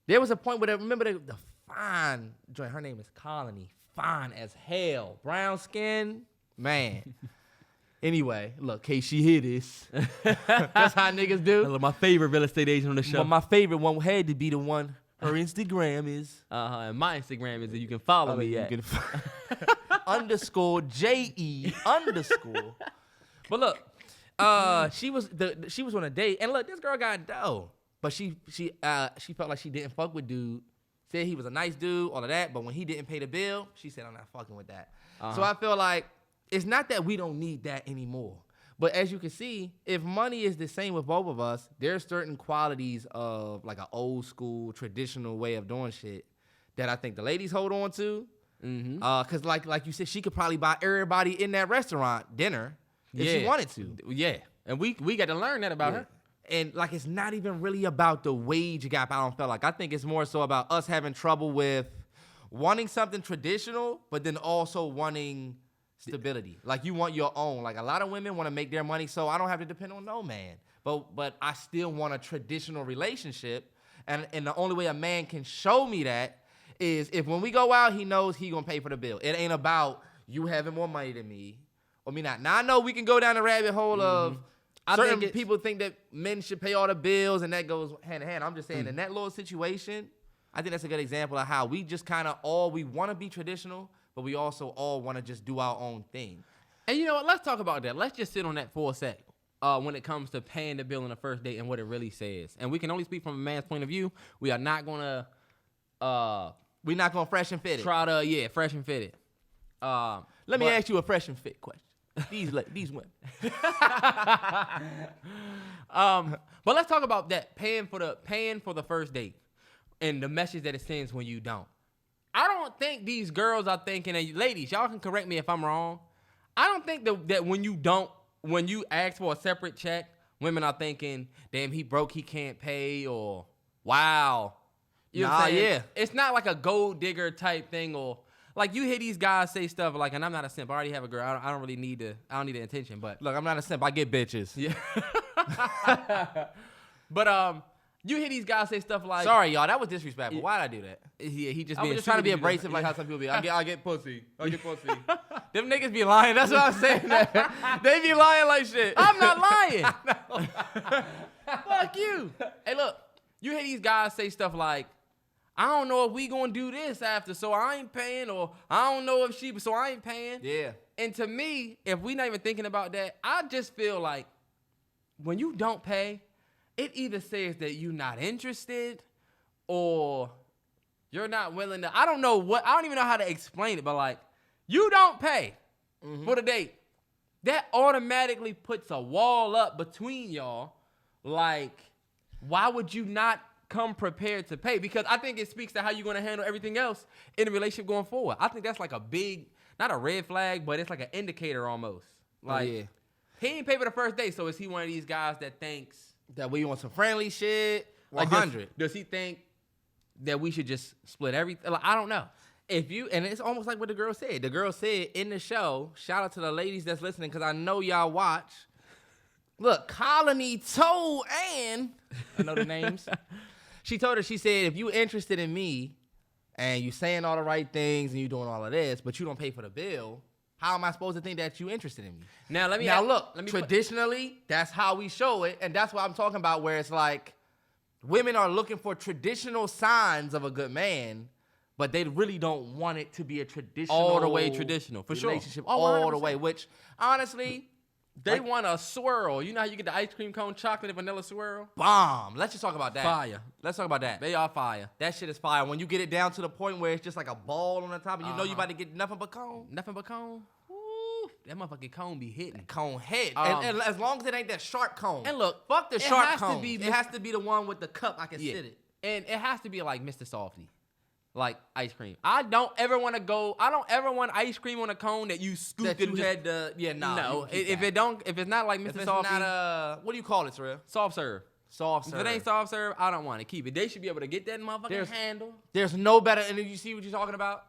Speaker 2: there was a point where, remember the fine joint, her name is Colony, fine as hell. Brown skin, man. Anyway, look, case she hear this. That's how niggas do.
Speaker 1: My favorite real estate agent on the show.
Speaker 2: Well, my favorite one had to be the one. Her Instagram is.
Speaker 1: And my Instagram is that you can follow me at.
Speaker 2: _JE_. But look, she was on a date, and look, this girl got dough. But she felt like she didn't fuck with dude. Said he was a nice dude, all of that. But when he didn't pay the bill, she said, I'm not fucking with that. So I feel like it's not that we don't need that anymore. But as you can see, if money is the same with both of us, there's certain qualities of like an old school, traditional way of doing shit that I think the ladies hold on to. Mm-hmm. Cause like you said, she could probably buy everybody in that restaurant dinner if she wanted to.
Speaker 1: Yeah. And we got to learn that about her.
Speaker 2: And like it's not even really about the wage gap, I don't feel like. I think it's more so about us having trouble with wanting something traditional, but then also wanting stability. Like you want your own. Like a lot of women want to make their money so I don't have to depend on no man. But I still want a traditional relationship. And the only way a man can show me that is if when we go out, he knows he gonna pay for the bill. It ain't about you having more money than me or me not. Now I know we can go down the rabbit hole of certain people think that men should pay all the bills and that goes hand in hand. I'm just saying in that little situation, I think that's a good example of how we just kind of we want to be traditional, but we also all want to just do our own thing.
Speaker 1: And you know what? Let's talk about that. Let's just sit on that for a sec. When it comes to paying the bill on the first date and what it really says. And we can only speak from a man's point of view. We are not going to...
Speaker 2: we're not going to fresh and fit it.
Speaker 1: Fresh and fit it.
Speaker 2: Let me ask you a fresh and fit question. These women.
Speaker 1: But let's talk about that, paying for the first date and the message that it sends when you don't. I don't think these girls are thinking, and ladies, y'all can correct me if I'm wrong. I don't think that when you ask for a separate check, women are thinking, damn, he broke, he can't pay, or wow. You know what I'm saying? Yeah. It's not like a gold digger type thing, or like you hear these guys say stuff like, and I'm not a simp, I already have a girl, I don't need the attention, but.
Speaker 2: Look, I'm not a simp, I get bitches.
Speaker 1: Yeah. But you hear these guys say stuff like,
Speaker 2: sorry, y'all, that was disrespectful. Why'd I do that?
Speaker 1: Yeah, he just
Speaker 2: I was just trying to be abrasive like how some people be. I get pussy. Them niggas be lying. That's what I'm saying. They be lying like shit.
Speaker 1: I'm not lying. Fuck you. Hey, look, you hear these guys say stuff like, I don't know if we gonna do this after, so I ain't paying, or I don't know if she, so I ain't paying.
Speaker 2: Yeah.
Speaker 1: And to me, if we not even thinking about that, I just feel like when you don't pay, it either says that you're not interested or you're not willing to, I don't even know how to explain it, but like, you don't pay for the date. That automatically puts a wall up between y'all. Like, why would you not come prepared to pay? Because I think it speaks to how you're going to handle everything else in a relationship going forward. I think that's like a big, not a red flag, but it's like an indicator almost. Like, he ain't pay for the first date, so is he one of these guys that thinks
Speaker 2: that we want some friendly shit?
Speaker 1: 100. Like does he think that we should just split everything? Like, I don't know.
Speaker 2: And it's almost like what the girl said. The girl said in the show, shout out to the ladies that's listening, because I know y'all watch. Look, Colony told Ann, I know the names. She told her, she said, if you interested in me and you saying all the right things and you doing all of this, but you don't pay for the bill, how am I supposed to think that you interested in me? Now, traditionally, that's how we show it. And that's what I'm talking about, where it's like women are looking for traditional signs of a good man, but they really don't want it to be a traditional.
Speaker 1: All the way traditional, for
Speaker 2: relationship,
Speaker 1: sure.
Speaker 2: All the way, which, honestly,
Speaker 1: they want a swirl. You know how you get the ice cream cone chocolate and vanilla swirl?
Speaker 2: Bomb. Let's just talk about that.
Speaker 1: Fire.
Speaker 2: Let's talk about that.
Speaker 1: They are fire.
Speaker 2: That shit is fire. When you get it down to the point where it's just like a ball on the top and you know you about to get nothing but cone.
Speaker 1: Nothing but cone? Woo. That motherfucking cone be hitting.
Speaker 2: Cone head. And as long as it ain't that sharp cone.
Speaker 1: And look,
Speaker 2: fuck the sharp cone.
Speaker 1: It
Speaker 2: has to be the one with the cup I can sit it.
Speaker 1: And it has to be like Mr. Softy. Like ice cream. I don't ever want ice cream on a cone that you scooped and
Speaker 2: had the
Speaker 1: No, if it's not like Mr. Softy.
Speaker 2: What do you call it, Terrell?
Speaker 1: Soft serve.
Speaker 2: Soft serve.
Speaker 1: If it ain't soft serve, I don't want to keep it. They should be able to get that motherfucking handle.
Speaker 2: There's no better, and you see what you're talking about?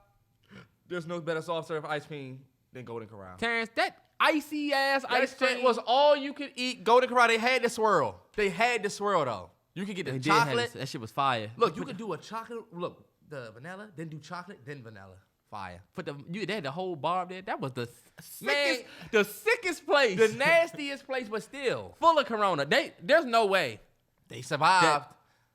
Speaker 2: There's no better soft serve ice cream than Golden Corral.
Speaker 1: Terrance, that icy ass ice cream
Speaker 2: was all you could eat. Golden Corral, they had the swirl. though. You could get the chocolate.
Speaker 1: That shit was fire.
Speaker 2: Look, you could do a chocolate. Look. The vanilla, then do chocolate, then vanilla. Fire.
Speaker 1: They had the whole bar there. That was the sickest place.
Speaker 2: The nastiest place, but still.
Speaker 1: Full of Corona. There's no way.
Speaker 2: They survived.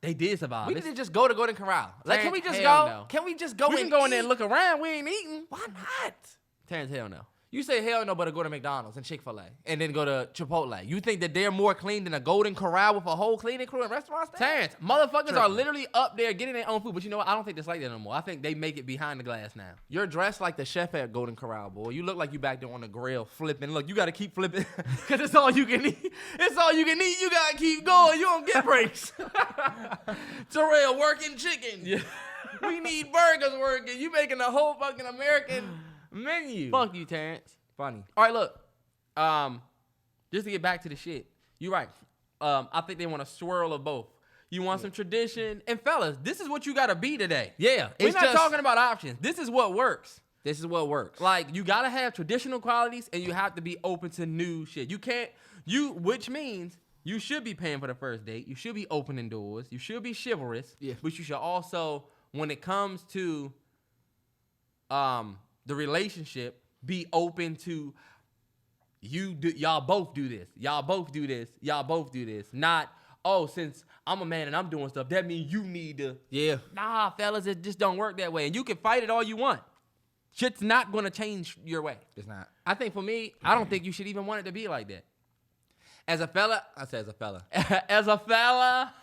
Speaker 1: They did survive.
Speaker 2: We need to just go to Golden Corral. Like, can we just go?
Speaker 1: No.
Speaker 2: Can we just go
Speaker 1: we
Speaker 2: and
Speaker 1: can go in there and look around. We ain't eating.
Speaker 2: Why not?
Speaker 1: Terrance, hell no.
Speaker 2: You say hell no, but to go to McDonald's and Chick-fil-A and then go to Chipotle. You think that they're more clean than a Golden Corral with a whole cleaning crew and restaurant staff?
Speaker 1: Terrance, motherfuckers are literally up there getting their own food. But you know what? I don't think it's like that no more. I think they make it behind the glass now.
Speaker 2: You're dressed like the chef at Golden Corral, boy. You look like you back there on the grill flipping. Look, you got to keep flipping because it's all you can eat. It's all you can eat. You got to keep going. You don't get breaks. Terrell working chicken. Yeah. We need burgers working. You making a whole fucking American menu.
Speaker 1: Fuck you, Terrance.
Speaker 2: Funny.
Speaker 1: All right, look. Just to get back to the shit. You're right. I think they want a swirl of both. You want some tradition. And fellas, this is what you got to be today.
Speaker 2: Yeah.
Speaker 1: We're not talking about options. This is what works.
Speaker 2: This is what works.
Speaker 1: Like, you got to have traditional qualities and you have to be open to new shit. Which means you should be paying for the first date. You should be opening doors. You should be chivalrous. Yeah. But you should also, when it comes to the relationship, be open to y'all both do this. Y'all both do this. Y'all both do this. Not, oh, since I'm a man and I'm doing stuff, that means you need to.
Speaker 2: Yeah.
Speaker 1: Nah, fellas, it just don't work that way. And you can fight it all you want. Shit's not going to change your way.
Speaker 2: It's not.
Speaker 1: I think for me, I don't think you should even want it to be like that. As a fella, I say as a fella. As a fella.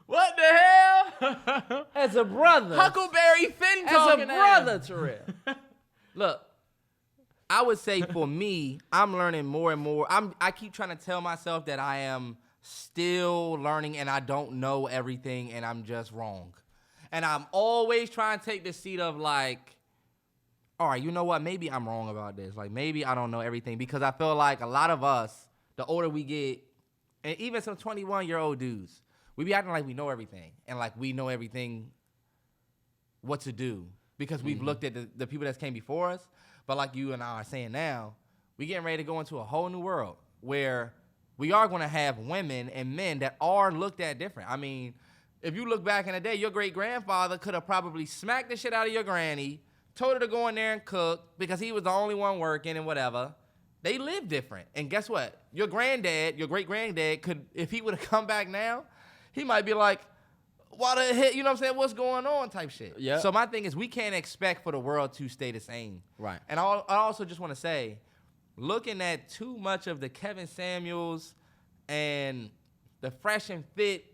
Speaker 1: What the hell?
Speaker 2: As a brother.
Speaker 1: Huckleberry Finn
Speaker 2: As
Speaker 1: talking
Speaker 2: a brother, Terrell. Look, I would say for me, I'm learning more and more. I keep trying to tell myself that I am still learning and I don't know everything and I'm just wrong. And I'm always trying to take the seat of like, all right, you know what? Maybe I'm wrong about this. Like, maybe I don't know everything because I feel like a lot of us, the older we get, and even some 21-year-old dudes, we be acting like we know everything and like we know everything what to do because we've looked at the people that came before us. But like you and I are saying now, we getting ready to go into a whole new world where we are going to have women and men that are looked at different. I mean, if you look back in the day, your great-grandfather could have probably smacked the shit out of your granny, told her to go in there and cook because he was the only one working and whatever. They live different. And guess what? Your granddad, your great-granddad could, if he would have come back now, he might be like, why the hell, you know what I'm saying? What's going on type shit.
Speaker 1: Yeah.
Speaker 2: So my thing is we can't expect for the world to stay the same.
Speaker 1: Right.
Speaker 2: And I also just want to say, looking at too much of the Kevin Samuels and the Fresh and Fit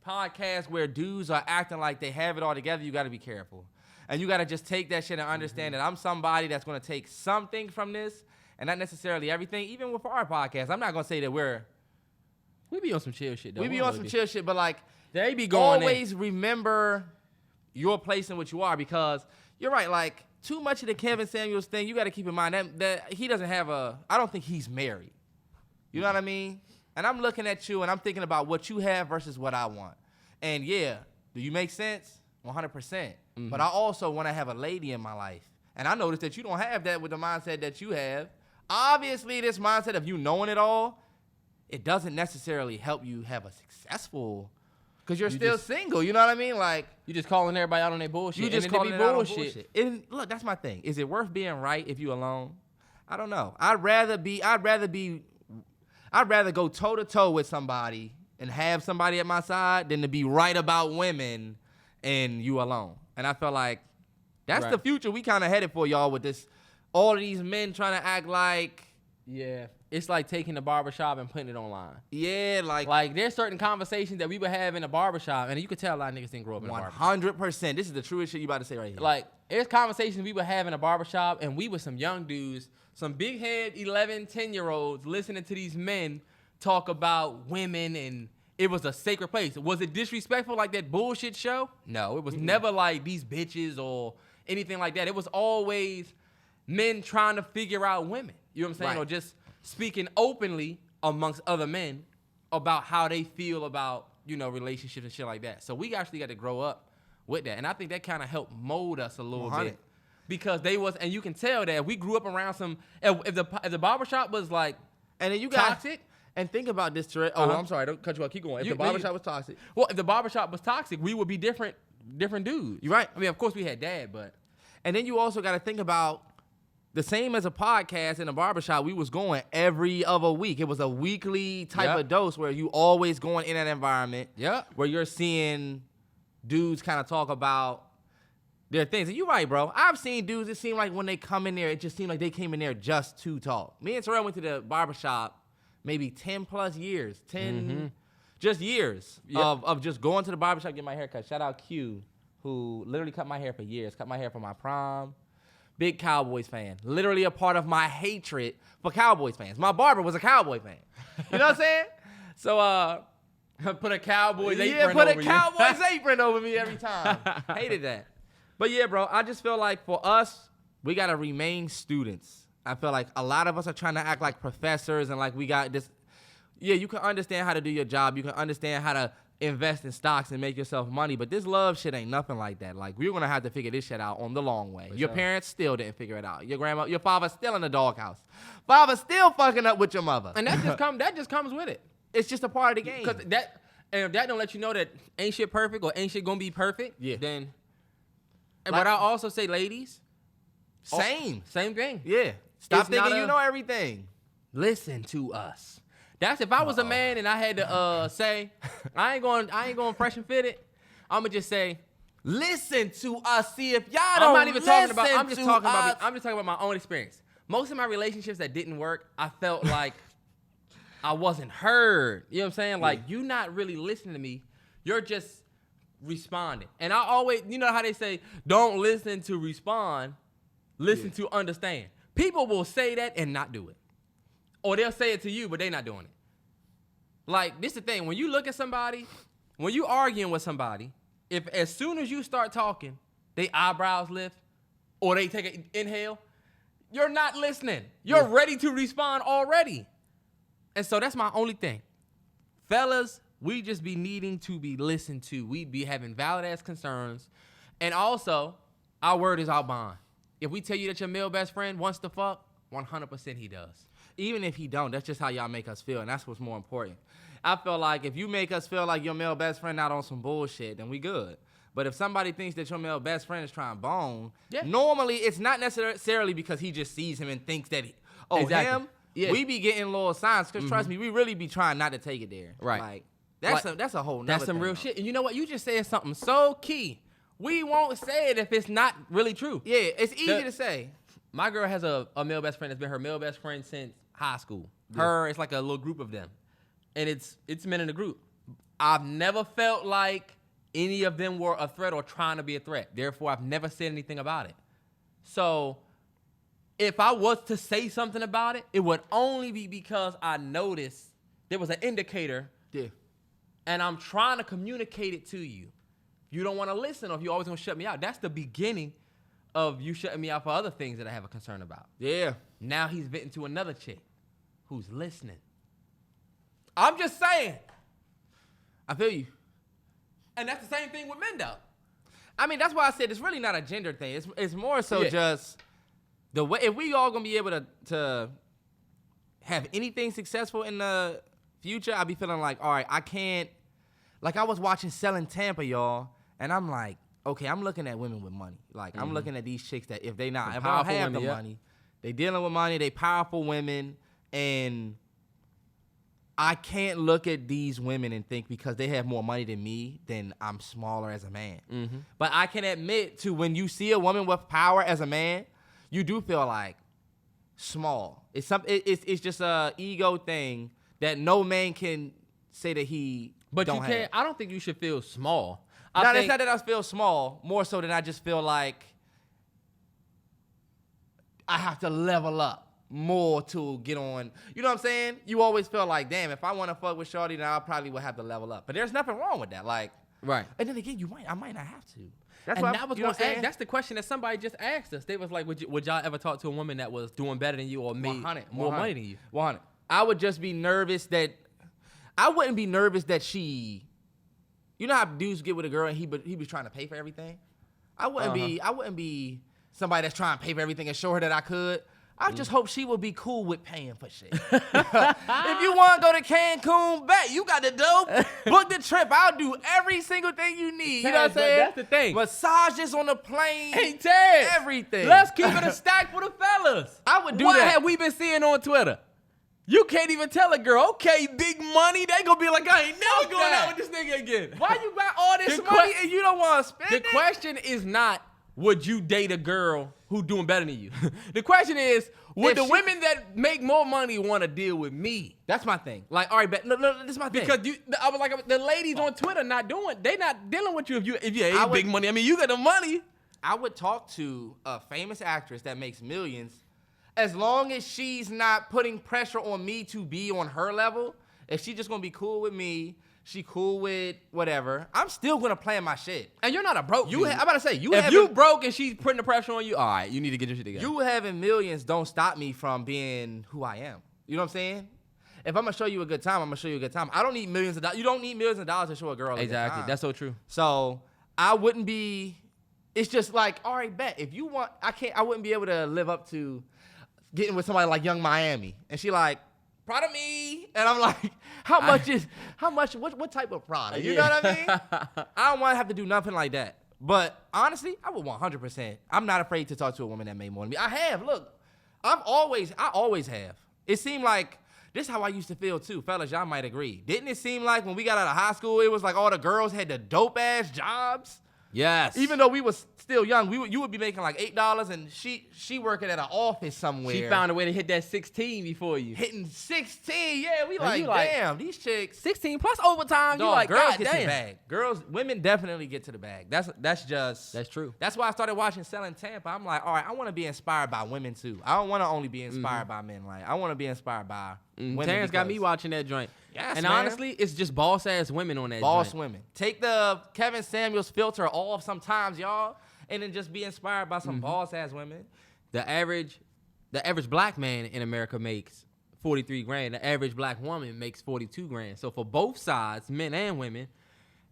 Speaker 2: podcast where dudes are acting like they have it all together, you got to be careful. And you got to just take that shit and understand that I'm somebody that's going to take something from this and not necessarily everything. Even with our podcast, I'm not going to say that
Speaker 1: we be on some chill shit, though.
Speaker 2: We be on some chill shit, but like,
Speaker 1: they be going
Speaker 2: always remember your place in what you are because you're right. Like, too much of the Kevin Samuels thing, you got to keep in mind that he doesn't have I don't think he's married. You know what I mean? And I'm looking at you and I'm thinking about what you have versus what I want. And yeah, do you make sense? 100%. Mm-hmm. But I also want to have a lady in my life. And I noticed that you don't have that with the mindset that you have. Obviously, this mindset of you knowing it all, it doesn't necessarily help you have a successful, because you're still single. You know what I mean? Like,
Speaker 1: you just calling everybody out on their bullshit.
Speaker 2: You just calling it out on bullshit. And look, that's my thing. Is it worth being right if you alone? I don't know. I'd rather go toe to toe with somebody and have somebody at my side than to be right about women and you alone. And I feel like that's the future we kind of headed for, y'all, with this, all of these men trying to act like.
Speaker 1: Yeah. It's like taking the barbershop and putting it online.
Speaker 2: Yeah,
Speaker 1: like there's certain conversations that we would have in a barbershop, and you could tell a lot of niggas didn't grow up in a barbershop.
Speaker 2: 100%. This is the truest shit you about to say right here.
Speaker 1: Like, there's conversations we would have in a barbershop, and we were some young dudes, some big head 11, 10-year-olds listening to these men talk about women, and it was a sacred place. Was it disrespectful like that bullshit show? No, it was never like these bitches or anything like that. It was always men trying to figure out women. You know what I'm saying? Right. Or just speaking openly amongst other men about how they feel about, you know, relationships and shit like that. So we actually got to grow up with that. And I think that kind of helped mold us a little bit. Because they was, and you can tell that we grew up around some, if the barbershop was like,
Speaker 2: and then you got toxic. And think about this, Terrell. Oh, I'm sorry. Don't cut you off. Keep going. If the barbershop was toxic.
Speaker 1: Well, if the barbershop was toxic, we would be different dudes.
Speaker 2: You're right.
Speaker 1: I mean, of course we had dad, but.
Speaker 2: And then you also got to think about, the same as a podcast in a barbershop, we was going every other week. It was a weekly type of dose where you always going in that environment where you're seeing dudes kind of talk about their things. And you're right, bro. I've seen dudes, it seemed like when they come in there, it just seemed like they came in there just to talk. Me and Terrell went to the barbershop maybe 10 plus years. Just years of just going to the barbershop, get my hair cut. Shout out Q, who literally cut my hair for years. Cut my hair for my prom. Big Cowboys fan. Literally a part of my hatred for Cowboys fans. My barber was a Cowboy fan. You know what I'm saying? So,
Speaker 1: put a Cowboys apron over you.
Speaker 2: Yeah, put a Cowboys apron over me every time. Hated that. But yeah, bro, I just feel like for us, we got to remain students. I feel like a lot of us are trying to act like professors and like we got this. Yeah, you can understand how to do your job. You can understand how to invest in stocks and make yourself money, but this love shit ain't nothing like that. Like, we're gonna have to figure this shit out on the long way. Your parents still didn't figure it out. Your father's still in the doghouse. Father's still fucking up with your mother.
Speaker 1: And that just comes with it.
Speaker 2: It's just a part of the game.
Speaker 1: Because and if that don't let you know that ain't shit perfect or ain't shit gonna be perfect, then. But I also say, ladies,
Speaker 2: same
Speaker 1: thing.
Speaker 2: Yeah. Stop thinking you know everything.
Speaker 1: Listen to us. That's if I was a man and I had to say, I ain't going fresh and fitted. I'm gonna just say,
Speaker 2: listen to us. See if y'all don't.
Speaker 1: I'm just talking
Speaker 2: us.
Speaker 1: I'm just talking about my own experience. Most of my relationships that didn't work, I felt like I wasn't heard. You know what I'm saying? Like, you not really listening to me. You're just responding. And I always, you know how they say, don't listen to respond, listen to understand. People will say that and not do it. Or they'll say it to you, but they not doing it. Like, this is the thing. When you look at somebody, when you arguing with somebody, if as soon as you start talking, they eyebrows lift or they take an inhale, you're not listening. You're ready to respond already. And so that's my only thing. Fellas, we just be needing to be listened to. We be having valid ass concerns. And also, our word is our bond. If we tell you that your male best friend wants to fuck, 100% he does.
Speaker 2: Even if he don't, that's just how y'all make us feel, and that's what's more important. I feel like if you make us feel like your male best friend not on some bullshit, then we good. But if somebody thinks that your male best friend is trying to bone, normally it's not necessarily because he just sees him and thinks that, him, we be getting little signs. Because trust me, we really be trying not to take it there.
Speaker 1: Right.
Speaker 2: Like, that's a whole nother
Speaker 1: That's some
Speaker 2: thing,
Speaker 1: real shit. And you know what? You just said something so key. We won't say it if it's not really true.
Speaker 2: Yeah, it's easy to say.
Speaker 1: My girl has a male best friend that's been her male best friend since high school. Her, it's like a little group of them. And it's men in the group. I've never felt like any of them were a threat or trying to be a threat. Therefore, I've never said anything about it. So if I was to say something about it, it would only be because I noticed there was an indicator.
Speaker 2: Yeah.
Speaker 1: And I'm trying to communicate it to you. You don't want to listen, or if you always going to shut me out. That's the beginning of you shutting me out for other things that I have a concern about.
Speaker 2: Yeah.
Speaker 1: Now he's venting to another chick who's listening. I'm just saying.
Speaker 2: I feel you.
Speaker 1: And that's the same thing with men, though.
Speaker 2: I mean, that's why I said it's really not a gender thing. It's more so just the way, if we all going to be able to have anything successful in the future, I'll be feeling like, all right, I can't, like I was watching Selling Tampa, y'all, and I'm like, okay, I'm looking at women with money. Like, I'm looking at these chicks that if they don't have the money, they dealing with money, they powerful women, and I can't look at these women and think because they have more money than me, then I'm smaller as a man. Mm-hmm. But I can admit to when you see a woman with power as a man, you do feel like small. It's just a ego thing that no man can say that he don't have.
Speaker 1: I don't think you should feel small.
Speaker 2: It's not that I feel small, more so than I just feel like I have to level up more to get on. You know what I'm saying? You always feel like, damn, if I want to fuck with shorty, then I probably would have to level up. But there's nothing wrong with that. Like,
Speaker 1: right.
Speaker 2: And then again, I might not have to.
Speaker 1: That's the question that somebody just asked us. They was like, would y'all ever talk to a woman that was doing better than you or made more money than you?
Speaker 2: 100. I would just be nervous that I wouldn't be nervous that she. You know how dudes get with a girl and he be trying to pay for everything? I wouldn't be somebody that's trying to pay for everything and show her that I could. I just hope she would be cool with paying for shit. If you want to go to Cancun, bet you got the dope. Book the trip. I'll do every single thing you need. You know what I'm saying?
Speaker 1: That's the thing.
Speaker 2: Massages on the plane.
Speaker 1: Hey, Terrance.
Speaker 2: Everything.
Speaker 1: Let's keep it a stack for the fellas.
Speaker 2: I would do
Speaker 1: what
Speaker 2: that.
Speaker 1: What have we been seeing on Twitter? You can't even tell a girl, okay, big money. They gonna be like, I ain't never going out with this nigga again.
Speaker 2: Why you got all this money and you don't want to spend it?
Speaker 1: The question is not, would you date a girl who doing better than you? The question is, would the women that make more money want to deal with me?
Speaker 2: That's my thing. Like, all right, bet. Look, this is my thing.
Speaker 1: Because I was like, the ladies on Twitter they not dealing with you if you ain't big money. I mean, you got the money.
Speaker 2: I would talk to a famous actress that makes millions. As long as she's not putting pressure on me to be on her level, if she just gonna be cool with me, she cool with whatever, I'm still gonna plan my shit.
Speaker 1: And you're not a broke dude.
Speaker 2: I'm about to say,
Speaker 1: if you broke and she's putting the pressure on you, all right, you need to get your shit together.
Speaker 2: You having millions don't stop me from being who I am. You know what I'm saying? If I'm gonna show you a good time, I'm gonna show you a good time. I don't need millions of dollars. You don't need millions of dollars to show a girl a good time.
Speaker 1: Exactly. That's so true.
Speaker 2: So I wouldn't be. It's just like, all right, bet. If you want, I wouldn't be able to live up to getting with somebody like Young Miami. And she like, proud of me. And I'm like, what type of product? You know what I mean? I don't want to have to do nothing like that. But honestly, I would 100%. I'm not afraid to talk to a woman that made more than me. I have. Look, I always have. It seemed like This is how I used to feel too, fellas. Y'all might agree. Didn't it seem like when we got out of high school, it was like all the girls had the dope ass jobs?
Speaker 1: Yes.
Speaker 2: Even though we was still young, you would be making like $8, and she working at an office somewhere.
Speaker 1: She found a way to hit that 16 before you.
Speaker 2: Hitting 16, yeah. We
Speaker 1: And
Speaker 2: like, damn, these chicks.
Speaker 1: 16 plus overtime. You like,
Speaker 2: girls
Speaker 1: God
Speaker 2: get to the
Speaker 1: damn.
Speaker 2: bag. Women definitely get to the bag. That's
Speaker 1: true.
Speaker 2: That's why I started watching Selling Tampa. I'm like, all right, I want to be inspired by women too. I don't want to only be inspired by men. Like, I want to be inspired by women.
Speaker 1: Terrance got me watching that joint.
Speaker 2: Yes,
Speaker 1: and
Speaker 2: man.
Speaker 1: honestly, it's just boss ass women on that
Speaker 2: Boss
Speaker 1: joint.
Speaker 2: women. Take the Kevin Samuels filter off sometimes, y'all, and then just be inspired by some boss ass women.
Speaker 1: The average black man in America makes 43 grand. The average black woman makes 42 grand. So for both sides, men and women,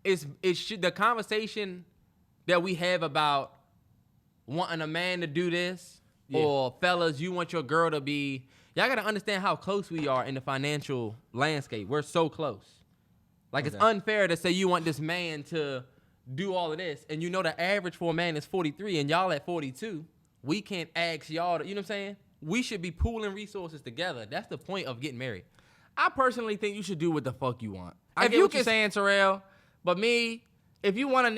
Speaker 1: the conversation that we have about wanting a man to do this, or fellas, you want your girl to be. Y'all gotta understand how close we are in the financial landscape. We're so close. Like, it's unfair to say you want this man to do all of this, and you know the average for a man is 43, and y'all at 42. We can't ask y'all to, you know what I'm saying? We should be pooling resources together. That's the point of getting married.
Speaker 2: I personally think you should do what the fuck you want. I get what you're saying, Terrell, but me, if you want, and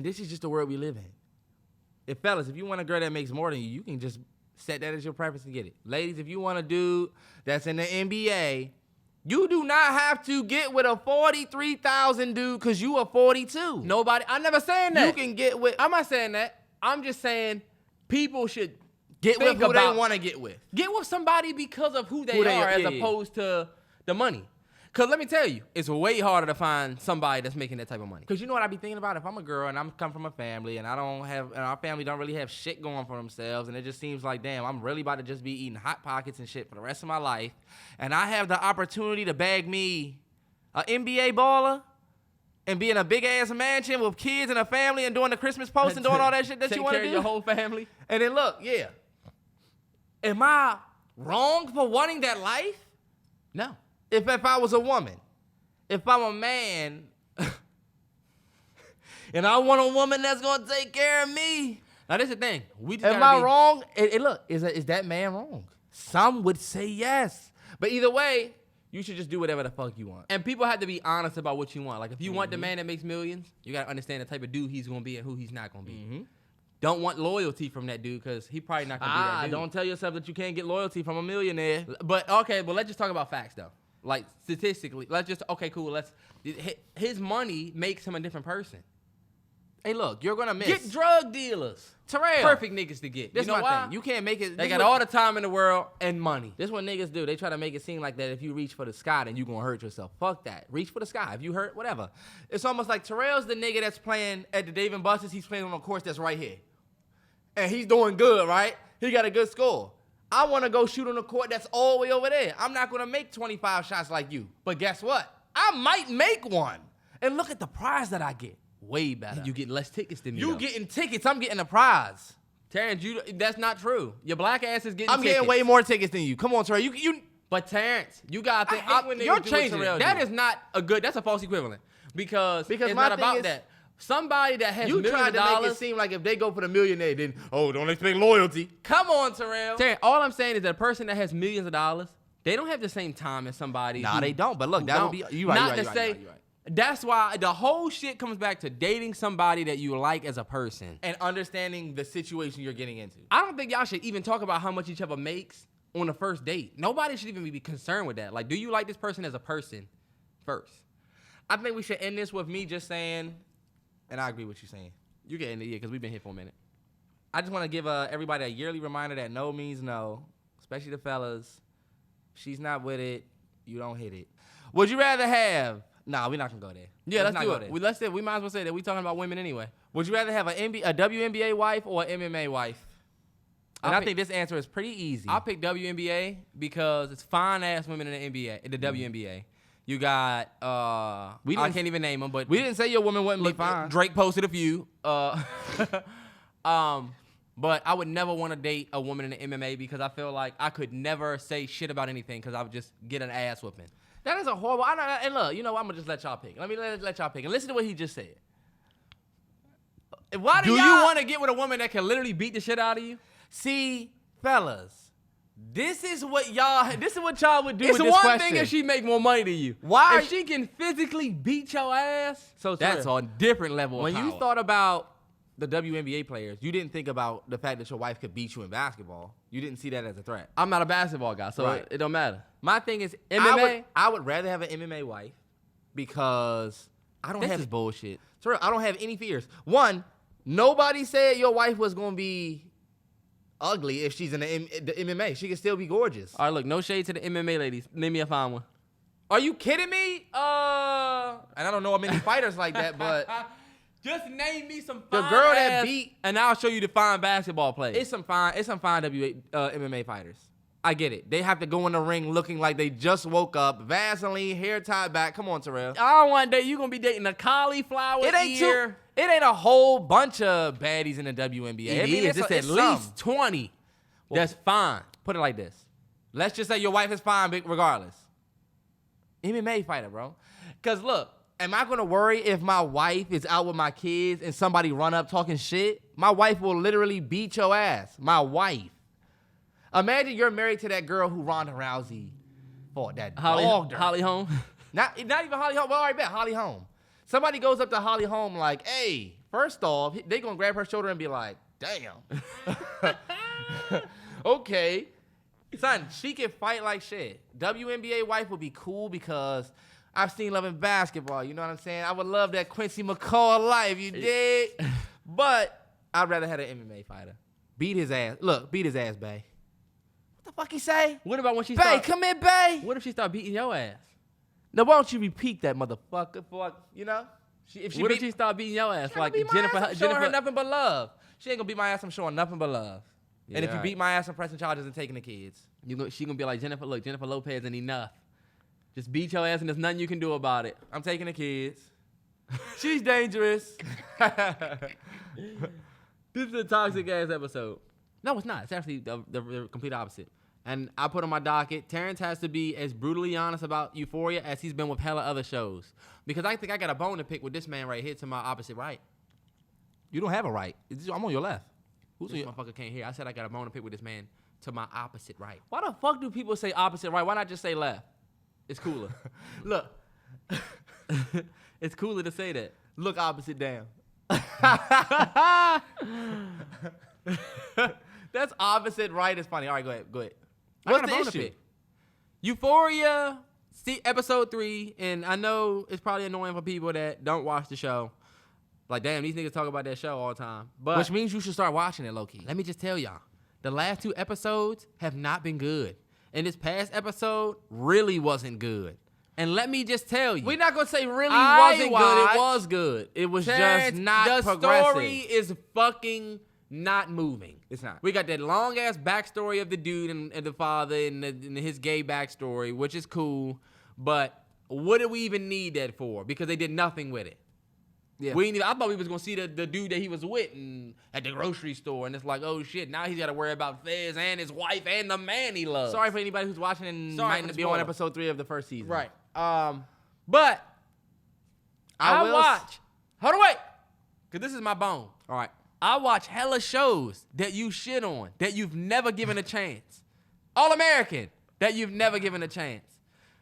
Speaker 2: this is just the world we live in. Fellas, if you want a girl that makes more than you, you can just set that as your preference to get it. Ladies, if you want a dude that's in the NBA, you do not have to get with a 43,000 dude because you are 42.
Speaker 1: I'm never saying that.
Speaker 2: You can get with.
Speaker 1: I'm not saying that. I'm just saying people should
Speaker 2: get with who they want to get with.
Speaker 1: Get with somebody because of who they are as opposed to the money. Because let me tell you, it's way harder to find somebody that's making that type of money.
Speaker 2: Because you know what I be thinking about? If I'm a girl and I'm come from a family and our family don't really have shit going for themselves, and it just seems like, damn, I'm really about to just be eating Hot Pockets and shit for the rest of my life, and I have the opportunity to bag me an NBA baller and be in a big-ass mansion with kids and a family and doing the Christmas post and doing all that shit that you want to do.
Speaker 1: Take care of your whole family.
Speaker 2: And then look, am I wrong for wanting that life?
Speaker 1: No.
Speaker 2: If I was a woman, if I'm a man, and I want a woman that's gonna take care of me.
Speaker 1: Now this is the thing.
Speaker 2: Am I wrong? And look, is that man wrong? Some would say yes, but either way, you should just do whatever the fuck you want.
Speaker 1: And people have to be honest about what you want. Like, if you want the man that makes millions, you gotta understand the type of dude he's gonna be and who he's not gonna be. Don't want loyalty from that dude because he probably not gonna be that dude.
Speaker 2: Don't tell yourself that you can't get loyalty from a millionaire.
Speaker 1: But let's just talk about facts though. Like, statistically, his money makes him a different person.
Speaker 2: Hey, look, you're gonna miss.
Speaker 1: Get drug dealers.
Speaker 2: Terrell.
Speaker 1: Perfect niggas to get.
Speaker 2: This
Speaker 1: you know
Speaker 2: my
Speaker 1: why?
Speaker 2: thing. You can't make it.
Speaker 1: They got all the time in the world and money.
Speaker 2: This is what niggas do. They try to make it seem like that if you reach for the sky, then you gonna hurt yourself. Fuck that. Reach for the sky. If you hurt, whatever. It's almost like Terrell's the nigga that's playing at the Dave & Buster's. He's playing on a course that's right here. And he's doing good, right? He got a good score. I want to go shoot on the court that's all the way over there. I'm not going to make 25 shots like you. But guess what? I might make one. And look at the prize that I get. Way better.
Speaker 1: You get less tickets than me.
Speaker 2: You getting tickets. I'm getting a prize.
Speaker 1: Terrance, that's not true. Your black ass is getting tickets.
Speaker 2: I'm getting way more tickets than you. Come on, Terrell.
Speaker 1: But Terrance, you got to think. You're changing it. That is not that's a false equivalent. Because it's not about that. Somebody that has millions of dollars. You tried to make it seem like if they go for the millionaire, then, don't expect loyalty. Come on, Terrell. Terrell, all I'm saying is that a person that has millions of dollars, they don't have the same time as somebody.
Speaker 2: Nah, they don't. But look, that would be, you're right.
Speaker 1: That's why the whole shit comes back to dating somebody that you like as a person.
Speaker 2: And understanding the situation you're getting into.
Speaker 1: I don't think y'all should even talk about how much each other makes on the first date. Nobody should even be concerned with that. Like, do you like this person as a person first?
Speaker 2: I think we should end this with me just saying... And I agree with you saying.
Speaker 1: You get in the year because we've been here for a minute.
Speaker 2: I just want to give everybody a yearly reminder that no means no, especially the fellas. If she's not with it, you don't hit it. Would you rather have... Nah, we're not going to go there.
Speaker 1: Yeah, let's do it. We might as well say that. We're talking about women anyway.
Speaker 2: Would you rather have a WNBA wife or an MMA wife? And I think this answer is pretty easy.
Speaker 1: I'll pick WNBA because it's fine-ass women in the NBA, in the WNBA. You got, I can't even name them, but...
Speaker 2: We didn't say your woman wouldn't be fine.
Speaker 1: Drake posted a few. But I would never want to date a woman in the MMA because I feel like I could never say shit about anything because I would just get an ass whooping.
Speaker 2: That is a horrible... And look, you know what? I'm going to just let y'all pick. Let me let y'all pick. And listen to what he just said. Why do
Speaker 1: you want to get with a woman that can literally beat the shit out of you?
Speaker 2: See, fellas, This is what y'all would do
Speaker 1: It's
Speaker 2: with this
Speaker 1: one
Speaker 2: question.
Speaker 1: thing if she make more money than you.
Speaker 2: Why?
Speaker 1: If she can physically beat your ass,
Speaker 2: So
Speaker 1: that's
Speaker 2: Terrell,
Speaker 1: a different level of
Speaker 2: when
Speaker 1: power.
Speaker 2: you thought about the WNBA players, you didn't think about the fact that your wife could beat you in basketball. You didn't see that as a threat.
Speaker 1: I'm not a basketball guy, so
Speaker 2: Right.
Speaker 1: it don't matter.
Speaker 2: My thing is,
Speaker 1: MMA?
Speaker 2: I would rather have an MMA wife because I don't
Speaker 1: This
Speaker 2: have
Speaker 1: is bullshit.
Speaker 2: Terrell, I don't have any fears. One, nobody said your wife was going to be ugly if she's in the MMA. She can still be gorgeous.
Speaker 1: All right, look, no shade to the MMA ladies. Name me a fine one.
Speaker 2: Are you kidding me? And I don't know many fighters like that, but
Speaker 1: Just name me some
Speaker 2: the
Speaker 1: fine
Speaker 2: girl that
Speaker 1: ass,
Speaker 2: beat
Speaker 1: and I'll show you the fine basketball players.
Speaker 2: it's some fine MMA fighters. I get it. They have to go in the ring looking like they just woke up, Vaseline, hair tied back. Come on, Terrell.
Speaker 1: I don't want to date. You gonna be dating a cauliflower
Speaker 2: It ain't
Speaker 1: ear.
Speaker 2: it ain't a whole bunch of baddies in the WNBA.
Speaker 1: It
Speaker 2: I mean,
Speaker 1: is. It's at
Speaker 2: some.
Speaker 1: least 20.
Speaker 2: Well,
Speaker 1: That's fine.
Speaker 2: Put it like this. Let's just say your wife is fine regardless. MMA fighter, bro. Because look, am I going to worry if my wife is out with my kids and somebody run up talking shit? My wife will literally beat your ass. My wife. Imagine you're married to that girl who Ronda Rousey fought. That dogged her.
Speaker 1: Holly Holm.
Speaker 2: Not even Holly Holm. Well, all right, bet Holly Holm. Somebody goes up to Holly Holm like, hey, first off, they going to grab her shoulder and be like, damn. Okay. Son, she can fight like shit. WNBA wife would be cool because I've seen Love and Basketball. You know what I'm saying? I would love that Quincy McCall life. You dig? But I'd rather have an MMA fighter. Beat his ass. Look, beat his ass, bae. What the fuck he say?
Speaker 1: What about when she
Speaker 2: Bae,
Speaker 1: start?
Speaker 2: come here, bae.
Speaker 1: What if she start beating your ass?
Speaker 2: Now, why don't you repeat that, motherfucker? For, you know? If
Speaker 1: What if she start beating your ass?
Speaker 2: She
Speaker 1: Like
Speaker 2: beat my
Speaker 1: Jennifer.
Speaker 2: ass, I'm showing her
Speaker 1: Jennifer.
Speaker 2: nothing but love. She ain't gonna beat my ass. I'm showing nothing but love.
Speaker 1: Yeah,
Speaker 2: and if you
Speaker 1: alright.
Speaker 2: beat my ass, I'm pressing charges and taking the kids.
Speaker 1: She gonna be like Jennifer. Look, Jennifer Lopez ain't enough. Just beat your ass and there's nothing you can do about it.
Speaker 2: I'm taking the kids. She's dangerous.
Speaker 1: This is a toxic ass episode. No, it's not. It's actually the complete opposite. And I put on my docket, Terrance has to be as brutally honest about Euphoria as he's been with hella other shows. Because I think I got a bone to pick with this man right here to my opposite right.
Speaker 2: You don't have a right. I'm on your left. Who's
Speaker 1: This
Speaker 2: on your?
Speaker 1: motherfucker can't hear. I said I got a bone to pick with this man to my opposite right.
Speaker 2: Why the fuck do people say opposite right? Why not just say left?
Speaker 1: It's cooler.
Speaker 2: Look,
Speaker 1: It's cooler to say that.
Speaker 2: look opposite down. That's opposite right is funny. All right, go ahead.
Speaker 1: I
Speaker 2: What's
Speaker 1: got a
Speaker 2: the
Speaker 1: bone to
Speaker 2: issue?
Speaker 1: pick. Euphoria, see episode 3, and I know it's probably annoying for people that don't watch the show. Like, damn, these niggas talk about that show all the time. But
Speaker 2: Which means you should start watching it, low key.
Speaker 1: let me just tell y'all, the last 2 episodes have not been good. And this past episode really wasn't good. And let me just tell you,
Speaker 2: We're not gonna say really
Speaker 1: I
Speaker 2: wasn't good.
Speaker 1: watched
Speaker 2: It was good. It was
Speaker 1: Terrance,
Speaker 2: just not
Speaker 1: the
Speaker 2: progressive.
Speaker 1: story is fucking not moving.
Speaker 2: It's not.
Speaker 1: We got that long ass backstory of the dude and the father and his gay backstory, which is cool. But what do we even need that for? Because they did nothing with it.
Speaker 2: Yeah.
Speaker 1: I thought we was gonna see the dude that he was with at the grocery store, and it's like, oh shit, now he's got to worry about Fez and his wife and the man he loves.
Speaker 2: Sorry for anybody who's watching and
Speaker 1: Sorry
Speaker 2: might
Speaker 1: for
Speaker 2: not
Speaker 1: the
Speaker 2: be on
Speaker 1: spoiler.
Speaker 2: episode 3 of the first season.
Speaker 1: Right. But
Speaker 2: I
Speaker 1: I
Speaker 2: will
Speaker 1: watch. Hold on, wait. Cause this is my bone.
Speaker 2: All right.
Speaker 1: I watch hella shows that you shit on, that you've never given a chance. All American, that you've never given a chance.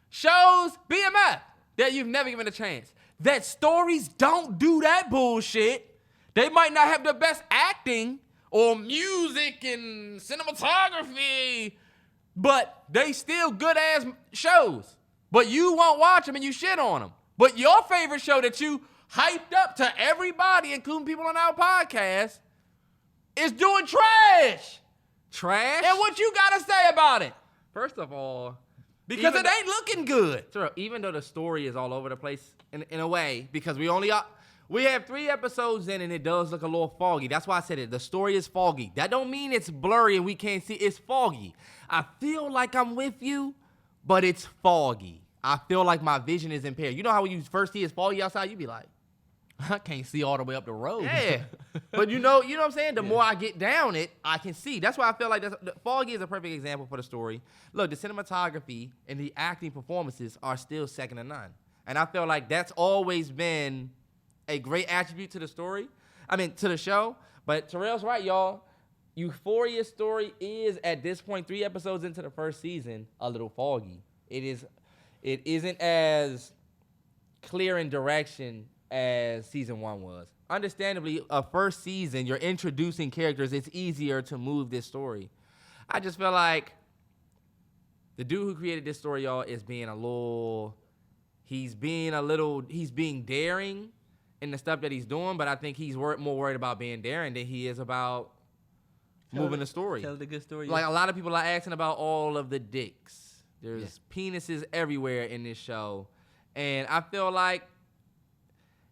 Speaker 1: Shows, BMF, that you've never given a chance. That stories don't do that bullshit. They might not have the best acting or music and cinematography, but they still good ass shows. But you won't watch them and you shit on them. But your favorite show that you hyped up to everybody, including people on our podcast, is doing trash.
Speaker 2: Trash?
Speaker 1: And what you gotta say about it?
Speaker 2: First of all,
Speaker 1: Because it ain't looking good.
Speaker 2: Terrell, even though the story is all over the place in a way, because we have 3 episodes in and it does look a little foggy. That's why I said it. The story is foggy. That don't mean it's blurry and we can't see. It's foggy. I feel like I'm with you, but it's foggy. I feel like my vision is impaired. You know how when you first see it's foggy outside, you be like,
Speaker 1: I can't see all the way up the road.
Speaker 2: yeah. But you know what I'm saying? The more I get down it, I can see. That's why I feel like foggy is a perfect example for the story. Look, the cinematography and the acting performances are still second to none. And I feel like that's always been a great attribute to the story. I mean, to the show. But Terrell's right, y'all. Euphoria's story is, at this point, 3 episodes into the first season, a little foggy. It isn't as clear in direction as season 1 was. Understandably, a first season, you're introducing characters. It's easier to move this story. I just feel like the dude who created this story, y'all, is being daring in the stuff that he's doing, but I think he's more worried about being daring than he is about moving the story.
Speaker 1: Tell the good story.
Speaker 2: Like, a lot of people are asking about all of the dicks. There's penises everywhere in this show. And I feel like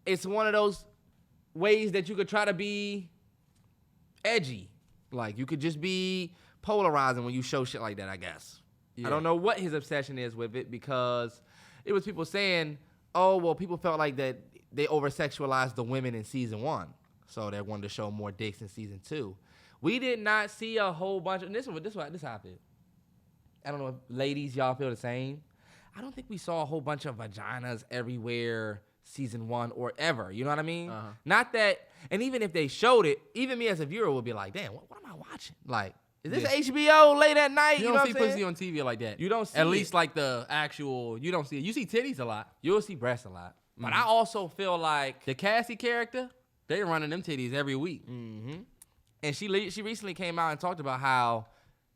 Speaker 2: it's one of those ways that you could try to be edgy. Like, you could just be polarizing when you show shit like that, I guess. Yeah. I don't know what his obsession is with it, because it was people saying, oh, well, people felt like that they over-sexualized the women in season 1, so they wanted to show more dicks in season 2. We did not see a whole bunch of... This is how I feel. I don't know if ladies, y'all feel the same. I don't think we saw a whole bunch of vaginas everywhere season 1 or ever. You know what I mean? Uh-huh. Not that... And even if they showed it, even me as a viewer would be like, damn, what am I watching? Like, is this HBO late at night?
Speaker 1: You don't see pussy on TV like that.
Speaker 2: You don't see
Speaker 1: At least like the actual... You don't see it. You see titties a lot.
Speaker 2: You'll see breasts a lot. Mm-hmm. But I also feel like...
Speaker 1: The Cassie character, they running them titties every week.
Speaker 2: Mm-hmm. And she recently came out and talked about how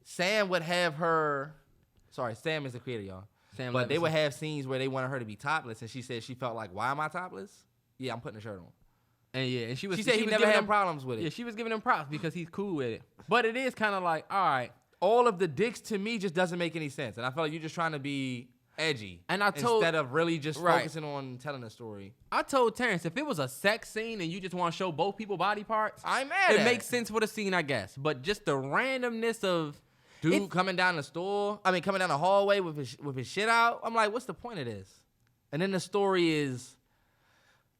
Speaker 2: Sam would have her... Sorry, Sam is the creator, y'all. But they would have scenes where they wanted her to be topless, and she said she felt like, why am I topless? Yeah, I'm putting a shirt on.
Speaker 1: And
Speaker 2: she said he never had problems with it.
Speaker 1: Yeah, she was giving him props because he's cool with it. But it is kind of like, all right.
Speaker 2: All of the dicks to me just doesn't make any sense. And I feel like you're just trying to be edgy. And instead of really just focusing on telling a story.
Speaker 1: I told Terrance, if it was a sex scene and you just want to show both people body parts,
Speaker 2: I'm mad.
Speaker 1: It makes sense for the scene, I guess. But just the randomness of
Speaker 2: dude coming down the hallway with his shit out. I'm like, what's the point of this? And then the story is,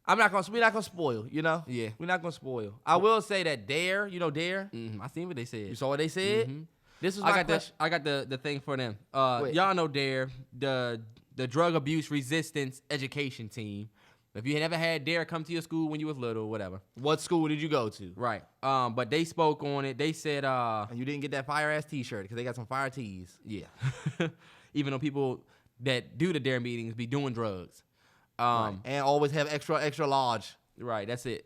Speaker 2: we're not gonna spoil, you know?
Speaker 1: Yeah.
Speaker 2: We're not gonna spoil. I will say that Dare, you know Dare?
Speaker 1: Mm-hmm. I seen what they said.
Speaker 2: You saw what they said?
Speaker 1: Mm-hmm.
Speaker 2: This was my question.
Speaker 1: I got the thing for them. Y'all know Dare, the drug abuse resistance education team. If you never had Dare come to your school when you was little, whatever.
Speaker 2: What school did you go to?
Speaker 1: Right. But they spoke on it. They said...
Speaker 2: and you didn't get that fire-ass T-shirt because they got some fire tees.
Speaker 1: Yeah. Even though people that do the Dare meetings be doing drugs.
Speaker 2: Right. And always have extra large.
Speaker 1: Right, that's it.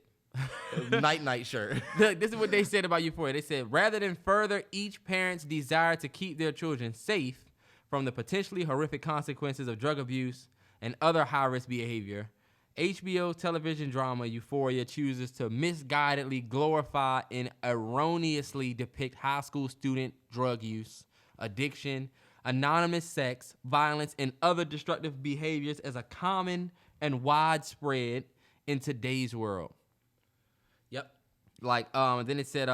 Speaker 2: Night shirt.
Speaker 1: This is what they said about Euphoria. They said, rather than further each parent's desire to keep their children safe from the potentially horrific consequences of drug abuse and other high-risk behavior, HBO television drama Euphoria chooses to misguidedly glorify and erroneously depict high school student drug use, addiction, anonymous sex, violence, and other destructive behaviors as a common and widespread in today's world.
Speaker 2: Yep.
Speaker 1: Like, then it said,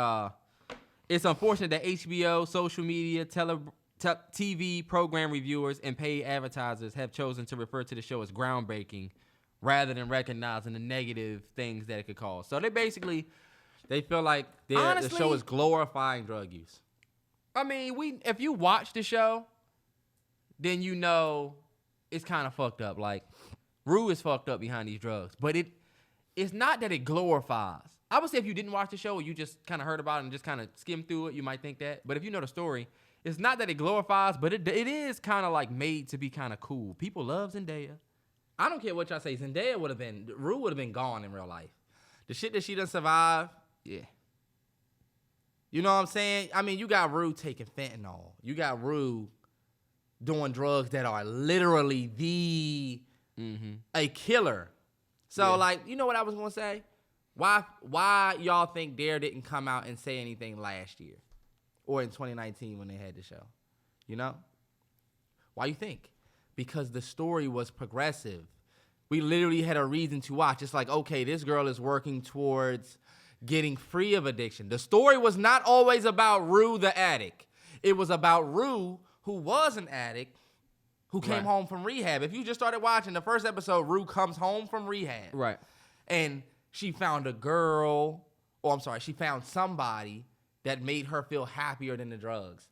Speaker 1: it's unfortunate that HBO, social media, TV program reviewers, and paid advertisers have chosen to refer to the show as groundbreaking rather than recognizing the negative things that it could cause. So they feel like the show is glorifying drug use. I mean, if you watch the show, then you know it's kind of fucked up. Like, Rue is fucked up behind these drugs. But it's not that it glorifies. I would say if you didn't watch the show or you just kind of heard about it and just kind of skimmed through it, you might think that. But if you know the story, it's not that it glorifies, but it is kind of like made to be kind of cool. People love Zendaya.
Speaker 2: I don't care what y'all say. Rue would have been gone in real life. The shit that she done survive,
Speaker 1: yeah.
Speaker 2: You know what I'm saying? I mean, you got Rue taking fentanyl. You got Rue doing drugs that are literally a killer. So, like, you know what I was going to say? Why y'all think Dare didn't come out and say anything last year or in 2019 when they had the show? You know? Why you think? Because the story was progressive. We literally had a reason to watch. It's like, okay, this girl is working towards getting free of addiction. The story was not always about Rue the addict. It was about Rue, who was an addict, who came home from rehab. If you just started watching the first episode, Rue comes home from rehab.
Speaker 1: Right.
Speaker 2: And she found she found somebody that made her feel happier than the drugs.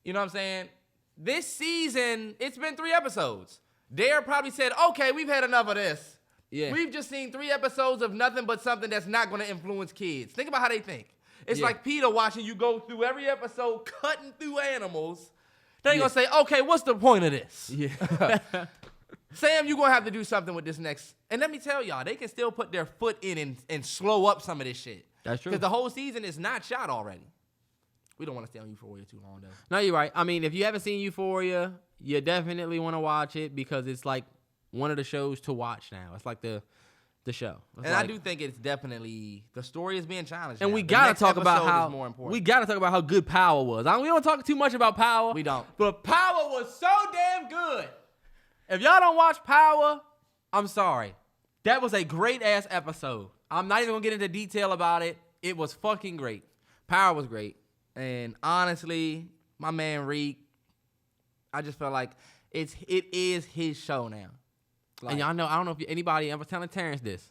Speaker 2: You know what I'm saying? This season, it's been 3 episodes. Dare probably said, okay, we've had enough of this. Yeah. We've just seen 3 episodes of nothing but something that's not going to influence kids. Think about how they think. It's like Peter watching you go through every episode, cutting through animals. They gonna say, okay, what's the point of this?
Speaker 1: Yeah.
Speaker 2: Sam, you're gonna have to do something with this next. And let me tell y'all, they can still put their foot in and slow up some of this shit.
Speaker 1: That's true.
Speaker 2: Because the whole season is not shot already. We don't want to stay on Euphoria too long, though.
Speaker 1: No, you're right. I mean, if you haven't seen Euphoria, you definitely want to watch it because it's like one of the shows to watch now. It's like the show. It's
Speaker 2: I do think it's definitely the story is being challenged.
Speaker 1: And
Speaker 2: now.
Speaker 1: we gotta talk about how
Speaker 2: more important.
Speaker 1: we gotta talk about how good Power was. We don't talk too much about Power.
Speaker 2: We don't.
Speaker 1: But Power was so damn good. If y'all don't watch Power, I'm sorry. That was a great ass episode. I'm not even gonna get into detail about it. It was fucking great.
Speaker 2: Power was great. And honestly, my man Reek, I just felt like it is his show now. Like,
Speaker 1: and y'all know, I don't know if anybody, I was telling Terrance this.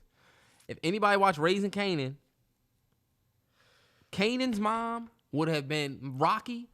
Speaker 1: If anybody watched Raising Kanan, Kanan's mom would have been Rocky,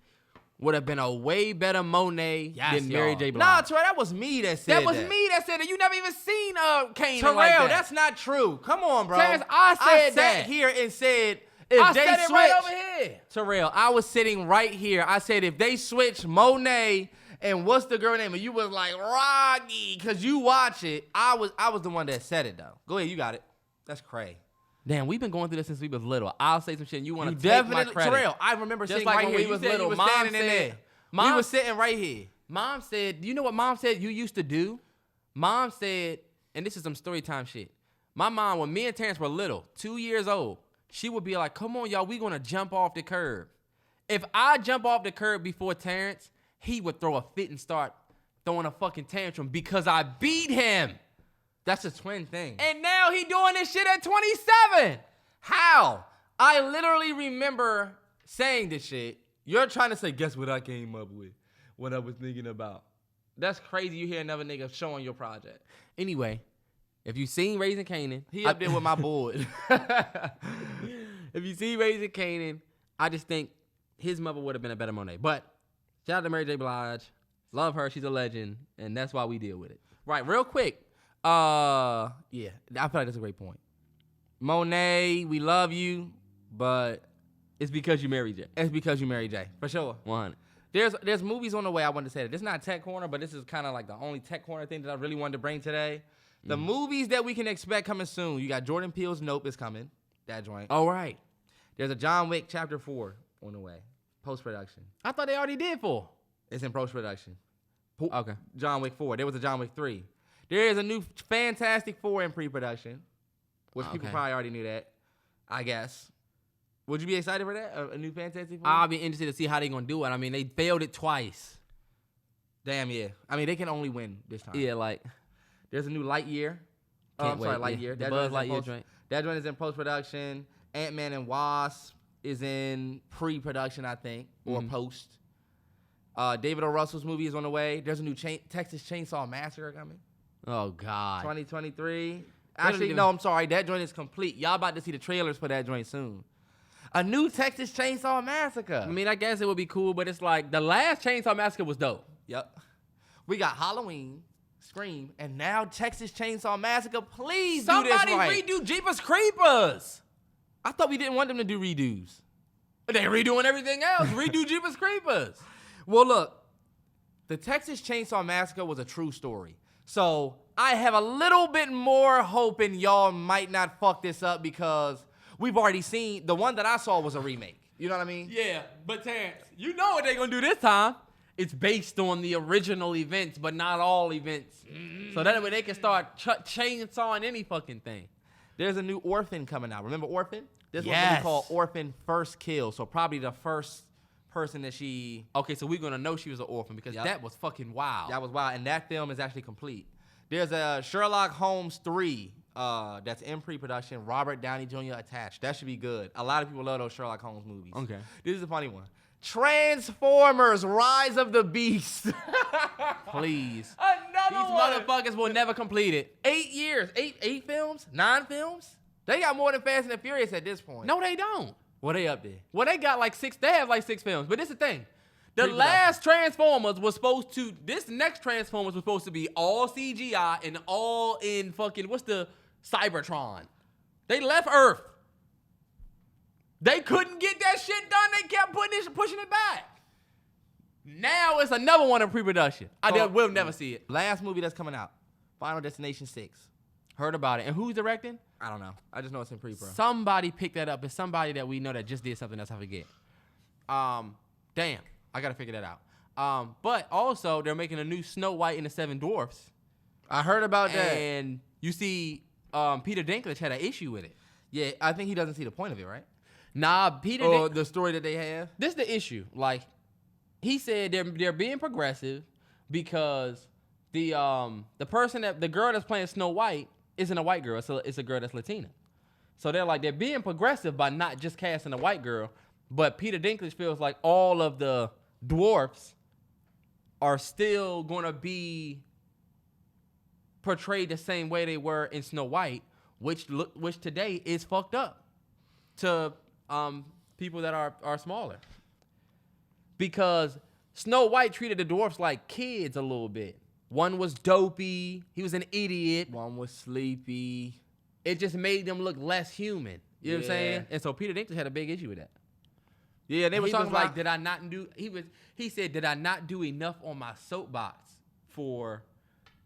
Speaker 1: would have been a way better Monet than Mary J. Blige.
Speaker 2: Nah, Terrell, that was me that said that.
Speaker 1: That was me that said that. You never even seen Kanan
Speaker 2: Terrell,
Speaker 1: like that.
Speaker 2: that's not true. Come on, bro.
Speaker 1: Terrence, I said
Speaker 2: sat here and said, if
Speaker 1: I
Speaker 2: they
Speaker 1: said
Speaker 2: switch,
Speaker 1: it right over here.
Speaker 2: Terrell, I was sitting right here. I said, if they switch Monet and what's the girl name? And you was like, Rocky, because you watch it. I was the one that said it, though. Go ahead, you got it. That's cray.
Speaker 1: Damn, we've been going through this since we was little. I'll say some shit and you want to take
Speaker 2: definitely,
Speaker 1: my credit.
Speaker 2: Terrell, I remember
Speaker 1: Just
Speaker 2: sitting
Speaker 1: like
Speaker 2: right
Speaker 1: when
Speaker 2: here.
Speaker 1: we
Speaker 2: You
Speaker 1: was
Speaker 2: said
Speaker 1: little,
Speaker 2: you was
Speaker 1: Mom
Speaker 2: standing in
Speaker 1: said-
Speaker 2: there.
Speaker 1: Mom-
Speaker 2: we was sitting right here.
Speaker 1: Mom said, you know what Mom said you used to do? Mom said, and this is some story time shit. My mom, when me and Terrance were little, 2 years old, she would be like, come on, y'all, we gonna jump off the curb. If I jump off the curb before Terrance, he would throw a fit and start throwing a fucking tantrum because I beat him.
Speaker 2: That's a twin thing.
Speaker 1: And now he doing this shit at 27.
Speaker 2: How? I literally remember saying this shit. You're trying to say, guess what I came up with, what I was thinking about. That's crazy. You hear another nigga showing your project.
Speaker 1: Anyway, if you seen Raising Kanan,
Speaker 2: He up there with my board.
Speaker 1: if you see Raising Kanan, I just think his mother would have been a better Monet. But shout out to Mary J. Blige. Love her. She's a legend. And that's why we deal with it.
Speaker 2: Right, real quick. Yeah, I feel like that's a great point. Monet, we love you, but
Speaker 1: It's because you Mary J.
Speaker 2: it's because you Mary J. For sure.
Speaker 1: 100.
Speaker 2: There's movies on the way I wanted to say that. This is not Tech Corner, but this is kind of like the only Tech Corner thing that I really wanted to bring today. The movies that we can expect coming soon. You got Jordan Peele's Nope is coming. That joint.
Speaker 1: All right.
Speaker 2: There's a John Wick Chapter 4 on the way. Post-production.
Speaker 1: I thought they already did 4.
Speaker 2: It's in post-production.
Speaker 1: Okay.
Speaker 2: John Wick 4. There was a John Wick 3. There is a new Fantastic Four in pre-production, which people
Speaker 1: Okay.
Speaker 2: probably already knew that, I guess. Would you be excited for that? A new Fantastic Four?
Speaker 1: I'll be interested to see how they going to do it. I mean, they failed it twice.
Speaker 2: Damn, yeah. I mean, they can only win this time.
Speaker 1: Yeah, like.
Speaker 2: There's a new Lightyear.
Speaker 1: Can't wait.
Speaker 2: Lightyear.
Speaker 1: The Buzz Lightyear joint.
Speaker 2: That joint is in post-production. Ant-Man and Wasp is in pre-production, I think, or post. David O. Russell's movie is on the way. There's a new Texas Chainsaw Massacre coming.
Speaker 1: Oh, God.
Speaker 2: 2023. Actually, no, I'm sorry. That joint is complete. Y'all about to see the trailers for that joint soon. A new Texas Chainsaw Massacre.
Speaker 1: I mean, I guess it would be cool, but it's like the last Chainsaw Massacre was dope.
Speaker 2: Yep. We got Halloween, Scream, and now Texas Chainsaw Massacre. Please do this right.
Speaker 1: Somebody redo Jeepers Creepers.
Speaker 2: I thought we didn't want them to do redos.
Speaker 1: They're redoing everything else. Redo Jeepers Creepers.
Speaker 2: Well, look, the Texas Chainsaw Massacre was a true story. So I have a little bit more hope in y'all might not fuck this up because we've already seen, the one that I saw was a remake. You know what I mean?
Speaker 1: Yeah, but Terrance, you know what they're going to do this time. It's based on the original events, but not all events. So that way they can start chainsawing any fucking thing.
Speaker 2: There's a new Orphan coming out. Remember Orphan? This one's
Speaker 1: Yes.
Speaker 2: going to be called Orphan First Kill. So probably the first person that she...
Speaker 1: Okay, so we're going to know she was an orphan because that was fucking wild.
Speaker 2: That was wild. And that film is actually complete. There's a Sherlock Holmes 3 that's in pre-production. Robert Downey Jr. attached. That should be good. A lot of people love those Sherlock Holmes movies.
Speaker 1: Okay.
Speaker 2: This is a funny one. Transformers Rise of the Beast.
Speaker 1: Please.
Speaker 2: Another
Speaker 1: These
Speaker 2: one.
Speaker 1: motherfuckers will never complete it.
Speaker 2: 8 years. Eight films? 9 films? They got more than Fast and the Furious at this point.
Speaker 1: No, they don't.
Speaker 2: Well, they up there.
Speaker 1: Well, they got like 6. They have like 6 films. But this is the thing. The
Speaker 2: Pre-production.
Speaker 1: last Transformers was supposed to, this next Transformers was supposed to be all CGI and all in fucking, what's the Cybertron? They left Earth. They couldn't get that shit done. They kept pushing it back. Now it's another one in pre-production. We'll never see it.
Speaker 2: Last movie that's coming out, Final Destination 6.
Speaker 1: Heard about it. And who's directing?
Speaker 2: I don't know. I just know it's in pre-pro.
Speaker 1: Somebody picked that up. It's somebody that we know that just did something else I forget. Damn. I got to figure that out. But also, they're making a new Snow White and the Seven Dwarfs.
Speaker 2: I heard about that.
Speaker 1: And you see, Peter Dinklage had an issue with it.
Speaker 2: Yeah, I think he doesn't see the point of it, right?
Speaker 1: Nah,
Speaker 2: the story that they have.
Speaker 1: This is the issue. Like, he said they're being progressive because the girl that's playing Snow White isn't a white girl. It's a girl that's Latina. So they're being progressive by not just casting a white girl, but Peter Dinklage feels like all of the dwarfs are still going to be portrayed the same way they were in Snow White, which today is fucked up to people that are smaller. Because Snow White treated the dwarfs like kids a little bit. One was dopey. He was an idiot.
Speaker 2: One was sleepy.
Speaker 1: It just made them look less human. You know what I'm saying? And so Peter Dinklage had a big issue with that.
Speaker 2: Yeah, they were talking about
Speaker 1: like, did I not do? He said, did I not do enough on my soapbox for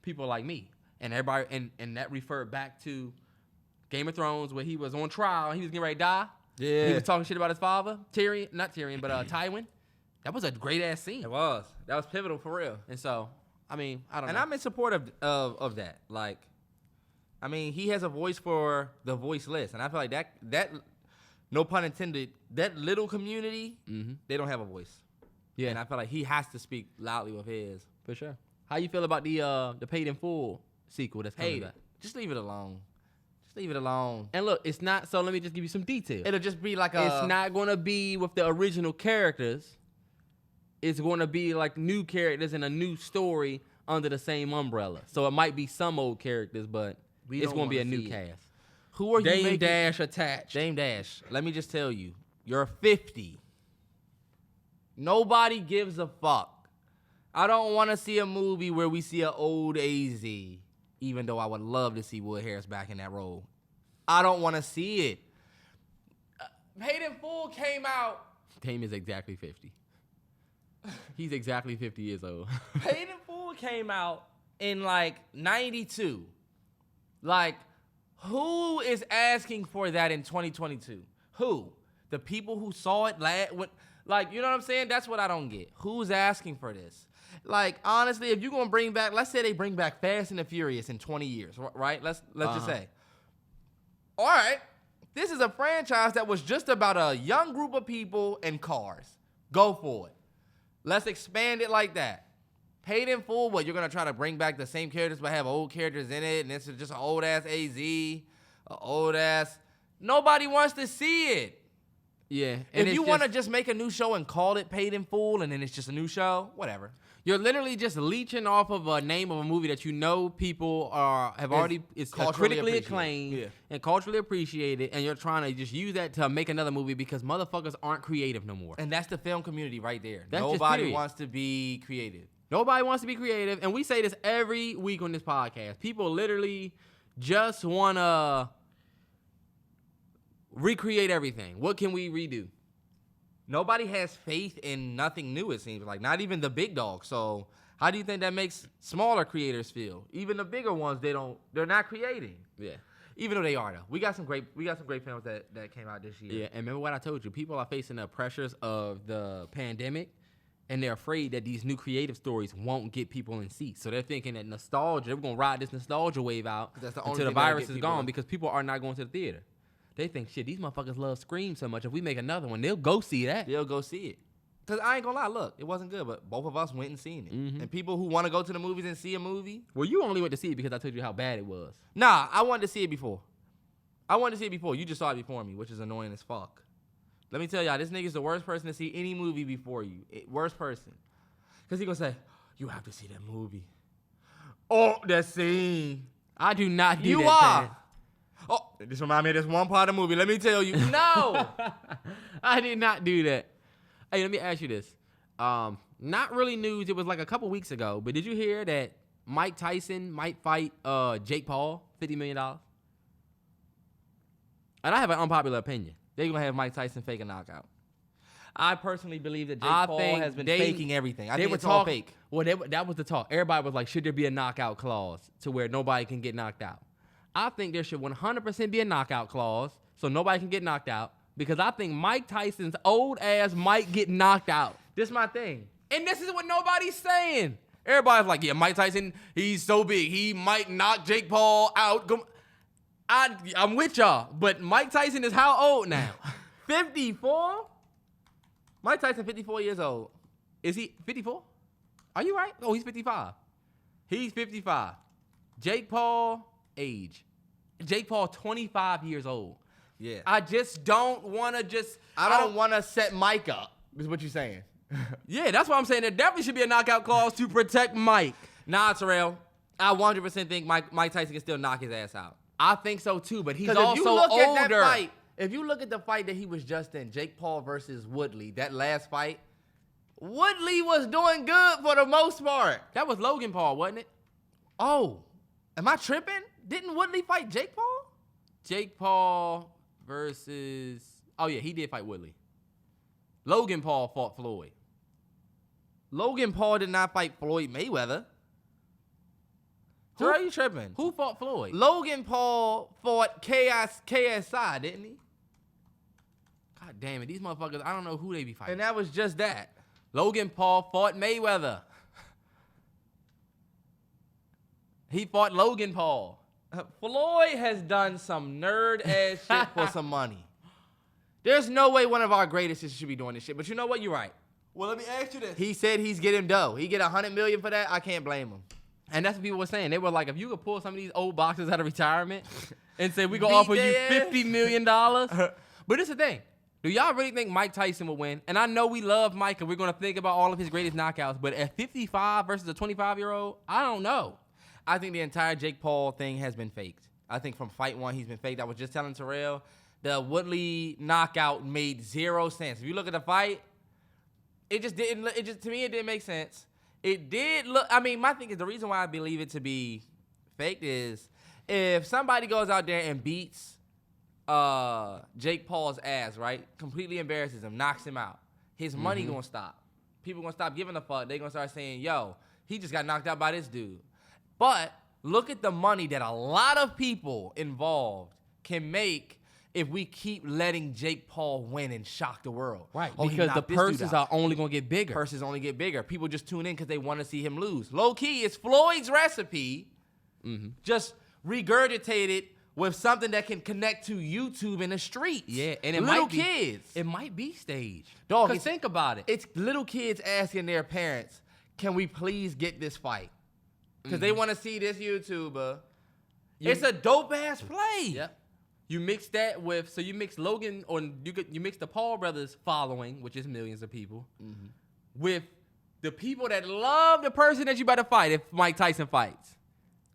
Speaker 1: people like me? And everybody, and that referred back to Game of Thrones, where he was on trial and he was getting ready to die.
Speaker 2: Yeah,
Speaker 1: he was talking shit about his father, Tywin. That was a great ass scene.
Speaker 2: It was. That was pivotal for real.
Speaker 1: And so, I mean, I don't know.
Speaker 2: And I'm in support of that. Like, I mean, he has a voice for the voiceless, and I feel like that no pun intended, that little community, they don't have a voice. Yeah, and I feel like he has to speak loudly with his.
Speaker 1: For sure. How you feel about the Paid in Full sequel that's coming back?
Speaker 2: Just leave it alone. Just leave it alone.
Speaker 1: And look, it's not. So let me just give you some details.
Speaker 2: It'll just be like
Speaker 1: It's not going to be with the original characters. It's going to be like new characters and a new story under the same umbrella. So it might be some old characters, but it's going to be a new cast.
Speaker 2: Who are you making?
Speaker 1: Dame Dash attached.
Speaker 2: Dame Dash. Let me just tell you, you're 50. Nobody gives a fuck. I don't want to see a movie where we see an old AZ, even though I would love to see Wood Harris back in that role. I don't want to see it. Paid in Full came out.
Speaker 1: Dame is exactly 50. He's exactly 50 years old.
Speaker 2: Paid in Full came out in like 92. Like, who is asking for that in 2022? Who? The people who saw it like, you know what I'm saying? That's what I don't get. Who's asking for this? Like, honestly, if you're going to bring back, let's say they bring back Fast and the Furious in 20 years, right? Let's just say. All right, this is a franchise that was just about a young group of people and cars. Go for it. Let's expand it like that. Paid in Full, what, you're going to try to bring back the same characters but have old characters in it, and this is just an old-ass AZ, an old-ass. Nobody wants to see it.
Speaker 1: Yeah.
Speaker 2: If you want to just make a new show and call it Paid in Full and then it's just a new show, whatever.
Speaker 1: You're literally just leeching off of a name of a movie that you know people it's critically acclaimed and culturally appreciated, and you're trying to just use that to make another movie because motherfuckers aren't creative no more.
Speaker 2: And that's the film community right there.
Speaker 1: That's
Speaker 2: Nobody wants to be creative.
Speaker 1: Nobody wants to be creative, and we say this every week on this podcast. People literally just want to recreate everything. What can we redo?
Speaker 2: Nobody has faith in nothing new, it seems like. Not even the big dogs. So how do you think that makes smaller creators feel? Even the bigger ones, they're not creating.
Speaker 1: Yeah.
Speaker 2: Even though they are, though. We got some great films that came out this year.
Speaker 1: Yeah, and remember what I told you. People are facing the pressures of the pandemic, and they're afraid that these new creative stories won't get people in seats. So they're thinking that nostalgia, we're going to ride this nostalgia wave out until the virus is gone because people are not going to the theater. They think, shit, these motherfuckers love Scream so much. If we make another one, they'll go see that.
Speaker 2: They'll go see it. Because I ain't going to lie, look, it wasn't good, but both of us went and seen it.
Speaker 1: Mm-hmm.
Speaker 2: And people who want to go to the movies and see a movie.
Speaker 1: Well, you only went to see it because I told you how bad it was.
Speaker 2: Nah, I wanted to see it before. You just saw it before me, which is annoying as fuck. Let me tell y'all, this nigga's the worst person to see any movie before you. Worst person. Because he going to say, you have to see that movie. Oh, that scene.
Speaker 1: I do not do that.
Speaker 2: You are. Oh, this reminds me of this one part of the movie. Let me tell you. No.
Speaker 1: I did not do that. Hey, let me ask you this. Not really news. It was like a couple weeks ago. But did you hear that Mike Tyson might fight Jake Paul, $50 million? And I have an unpopular opinion.
Speaker 2: They're going to have Mike Tyson fake a knockout. I personally believe that Jake Paul has been faking everything. I think it's all fake.
Speaker 1: Well, that was the talk. Everybody was like, should there be a knockout clause to where nobody can get knocked out? I think there should 100% be a knockout clause so nobody can get knocked out because I think Mike Tyson's old ass might get knocked out.
Speaker 2: This is my thing.
Speaker 1: And this is what nobody's saying. Everybody's like, yeah, Mike Tyson, he's so big. He might knock Jake Paul out. I'm with y'all, but Mike Tyson is how old now?
Speaker 2: 54? Mike Tyson, 54 years old.
Speaker 1: Is he 54? Are you right? Oh, he's 55. He's 55. Jake Paul, age. Jake Paul, 25 years old.
Speaker 2: Yeah.
Speaker 1: I just don't want to
Speaker 2: I don't want to set Mike up, is what you're saying.
Speaker 1: Yeah, that's what I'm saying. There definitely should be a knockout clause to protect Mike.
Speaker 2: Nah, Terrell. I 100% think Mike Tyson can still knock his ass out.
Speaker 1: I think so too, but he's also older.
Speaker 2: If you look at the fight that he was just in, Jake Paul versus Woodley, that last fight, Woodley was doing good for the most part.
Speaker 1: That was Logan Paul, wasn't it?
Speaker 2: Oh, am I tripping? Didn't Woodley fight Jake Paul?
Speaker 1: Jake Paul versus... Oh, yeah, he did fight Woodley. Logan Paul fought Floyd.
Speaker 2: Logan Paul did not fight Floyd Mayweather. Who are you tripping?
Speaker 1: Who fought Floyd?
Speaker 2: Logan Paul fought KSI, didn't he?
Speaker 1: God damn it. These motherfuckers, I don't know who they be fighting.
Speaker 2: And that was just that.
Speaker 1: Logan Paul fought Mayweather. He fought Logan Paul.
Speaker 2: Floyd has done some nerd-ass shit for some money. There's no way one of our greatest should be doing this shit. But you know what? You're right.
Speaker 1: Well, let me ask you this.
Speaker 2: He said he's getting dough. He get $100 million for that. I can't blame him.
Speaker 1: And that's what people were saying. They were like, if you could pull some of these old boxers out of retirement and say, we're going to offer you $50 million. But this is the thing. Do y'all really think Mike Tyson will win? And I know we love Mike and we're going to think about all of his greatest knockouts. But at 55 versus a 25-year-old, I don't know.
Speaker 2: I think the entire Jake Paul thing has been faked. I think from fight one, he's been faked. I was just telling Terrell, the Woodley knockout made zero sense. If you look at the fight, to me, it didn't make sense. It did look, my thing is the reason why I believe it to be faked is if somebody goes out there and beats Jake Paul's ass, right? Completely embarrasses him, knocks him out. His money gonna stop. People gonna stop giving a fuck. They gonna start saying, yo, he just got knocked out by this dude. But look at the money that a lot of people involved can make if we keep letting Jake Paul win and shock the world.
Speaker 1: Right, because the purses are only going to get bigger.
Speaker 2: Purses only get bigger. People just tune in because they want to see him lose. Low-key, it's Floyd's recipe, just regurgitated with something that can connect to YouTube in the streets.
Speaker 1: Yeah, and
Speaker 2: kids.
Speaker 1: It might be staged.
Speaker 2: Dog,
Speaker 1: because think about it.
Speaker 2: It's little kids asking their parents, can we please get this fight? Because they want to see this YouTuber. It's a dope-ass play.
Speaker 1: Yep. You mix that with, so you mix Logan, or you mix the Paul brothers following, which is millions of people, with the people that love the person that you about to fight if Mike Tyson fights.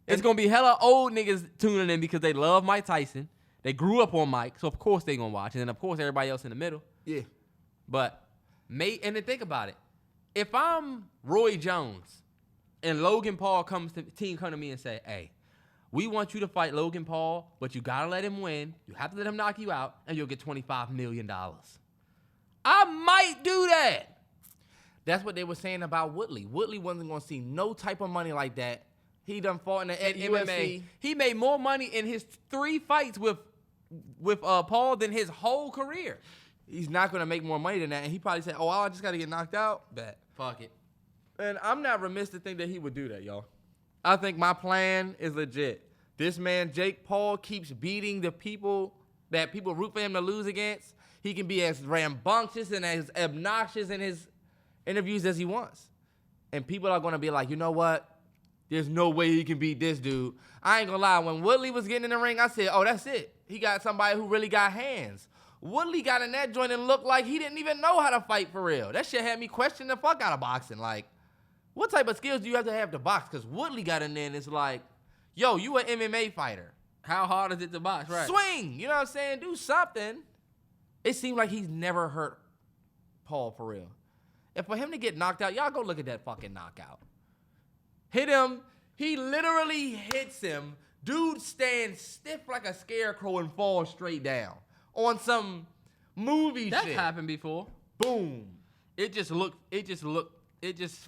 Speaker 1: It's going to be hella old niggas tuning in because they love Mike Tyson. They grew up on Mike, so of course they going to watch. And then of course everybody else in the middle.
Speaker 2: Yeah.
Speaker 1: But, and then think about it. If I'm Roy Jones and Logan Paul come to me and say, hey, we want you to fight Logan Paul, but you got to let him win. You have to let him knock you out, and you'll get $25 million. I might do that.
Speaker 2: That's what they were saying about Woodley. Woodley wasn't going to see no type of money like that. He done fought in the UFC.
Speaker 1: He made more money in his 3 fights with Paul than his whole career.
Speaker 2: He's not going to make more money than that. And he probably said, I just got to get knocked out. Bet.
Speaker 1: Fuck it.
Speaker 2: And I'm not remiss to think that he would do that, y'all. I think my plan is legit. This man, Jake Paul, keeps beating the people that people root for him to lose against. He can be as rambunctious and as obnoxious in his interviews as he wants. And people are going to be like, you know what? There's no way he can beat this dude. I ain't going to lie. When Woodley was getting in the ring, I said, oh, that's it. He got somebody who really got hands. Woodley got in that joint and looked like he didn't even know how to fight for real. That shit had me question the fuck out of boxing. Like, what type of skills do you have to box? Because Woodley got in there and it's like, yo, you an MMA fighter.
Speaker 1: How hard is it to box, right?
Speaker 2: Swing, you know what I'm saying? Do something. It seemed like he's never hurt Paul for real. And for him to get knocked out, y'all go look at that fucking knockout. Hit him. He literally hits him. Dude stands stiff like a scarecrow and falls straight down on some movie
Speaker 1: That's
Speaker 2: shit.
Speaker 1: happened before.
Speaker 2: Boom.
Speaker 1: It just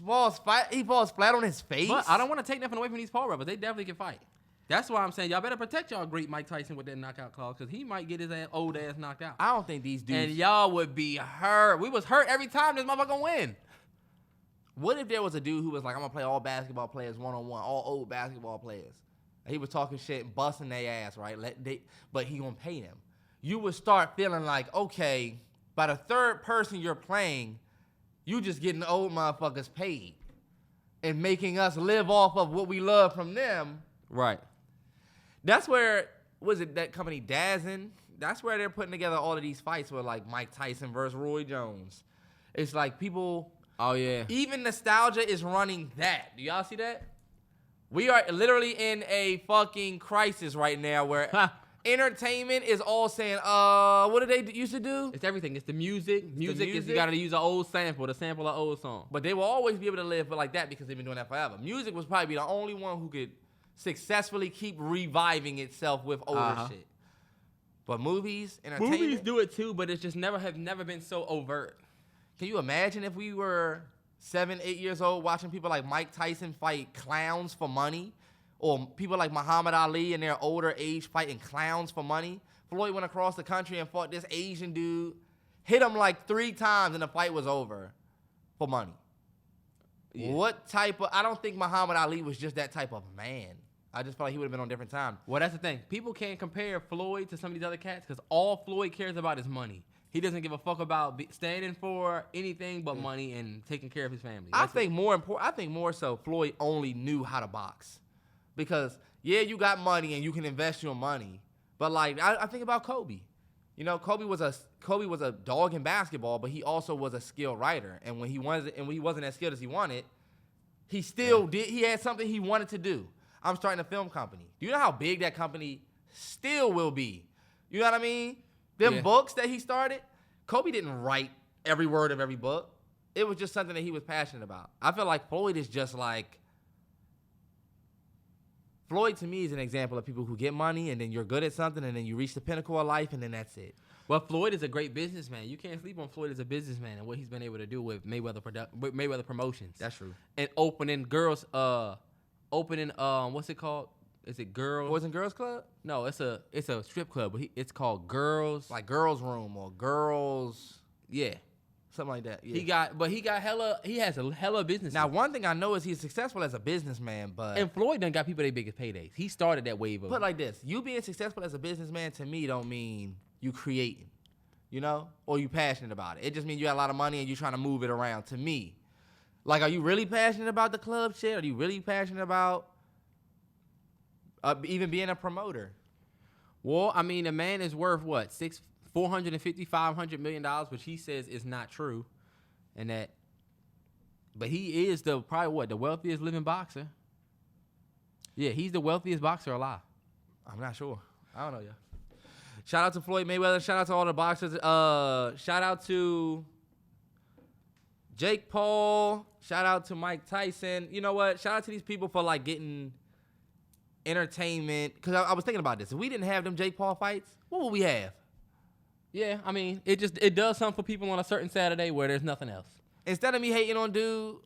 Speaker 2: falls flat. He falls flat on his face.
Speaker 1: But I don't want to take nothing away from these Paul rappers. They definitely can fight. That's why I'm saying y'all better protect y'all great Mike Tyson with that knockout clause because he might get his old ass knocked out.
Speaker 2: I don't think these dudes.
Speaker 1: And y'all would be hurt. We was hurt every time this motherfucker win.
Speaker 2: What if there was a dude who was like, I'm gonna play all basketball players one-on-one, all old basketball players. And he was talking shit and busting their ass, right? But he gonna pay them. You would start feeling like, okay, by the third person you're playing, you just getting old motherfuckers paid and making us live off of what we love from them.
Speaker 1: Right.
Speaker 2: That's where, was it that company Dazn? That's where they're putting together all of these fights with like Mike Tyson versus Roy Jones. It's like people,
Speaker 1: oh yeah.
Speaker 2: Even nostalgia is running that. Do y'all see that? We are literally in a fucking crisis right now where entertainment is all saying, what did they used to do?
Speaker 1: It's everything. It's the music. Music is you gotta use an old sample to sample an old song.
Speaker 2: But they will always be able to live like that because they've been doing that forever. Music was probably the only one who could successfully keep reviving itself with older shit. But movies, entertainment.
Speaker 1: Movies do it too, but it's just have never been so overt.
Speaker 2: Can you imagine if we were 7, 8 years old watching people like Mike Tyson fight clowns for money? Or people like Muhammad Ali in their older age fighting clowns for money? Floyd went across the country and fought this Asian dude, hit him like 3 times and the fight was over for money. Yeah. What type of, I don't think Muhammad Ali was just that type of man. I just felt like he would have been on a different time.
Speaker 1: Well, that's the thing. People can't compare Floyd to some of these other cats because all Floyd cares about is money. He doesn't give a fuck about standing for anything but money and taking care of his family.
Speaker 2: I think more so Floyd only knew how to box. Because, yeah, you got money and you can invest your money. But, like, I think about Kobe. You know, Kobe was a dog in basketball, but he also was a skilled writer. And when he wasn't as skilled as he wanted, he still did. He had something he wanted to do. I'm starting a film company. Do you know how big that company still will be? You know what I mean? Them books that he started, Kobe didn't write every word of every book. It was just something that he was passionate about. I feel like Floyd is just like, Floyd to me is an example of people who get money and then you're good at something and then you reach the pinnacle of life and then that's it.
Speaker 1: Well, Floyd is a great businessman. You can't sleep on Floyd as a businessman and what he's been able to do with Mayweather Promotions.
Speaker 2: That's true.
Speaker 1: And opening what's it called? Is it Girls?
Speaker 2: Boys and Girls Club?
Speaker 1: No, it's a strip club, but it's called Girls.
Speaker 2: Like Girls Room or Girls.
Speaker 1: Yeah.
Speaker 2: Something like that. Yeah.
Speaker 1: He has a hella business.
Speaker 2: Now, one thing I know is he's successful as a businessman, but.
Speaker 1: And Floyd done got people their biggest paydays. He started that wave of.
Speaker 2: Put it like this. You being successful as a businessman to me don't mean you creating, you know? Or you passionate about it. It just means you got a lot of money and you trying to move it around to me. Like, are you really passionate about the club shit? Are you really passionate about even being a promoter?
Speaker 1: Well, I mean, a man is worth what? $450, $500 million, which he says is not true. But he is the wealthiest living boxer. Yeah, he's the wealthiest boxer alive.
Speaker 2: I'm not sure. I don't know, yeah. Shout out to Floyd Mayweather. Shout out to all the boxers. Shout out to Jake Paul. Shout out to Mike Tyson. You know what? Shout out to these people for like getting entertainment. Because I was thinking about this. If we didn't have them Jake Paul fights, what would we have?
Speaker 1: Yeah, I mean, it does something for people on a certain Saturday where there's nothing else.
Speaker 2: Instead of me hating on dude,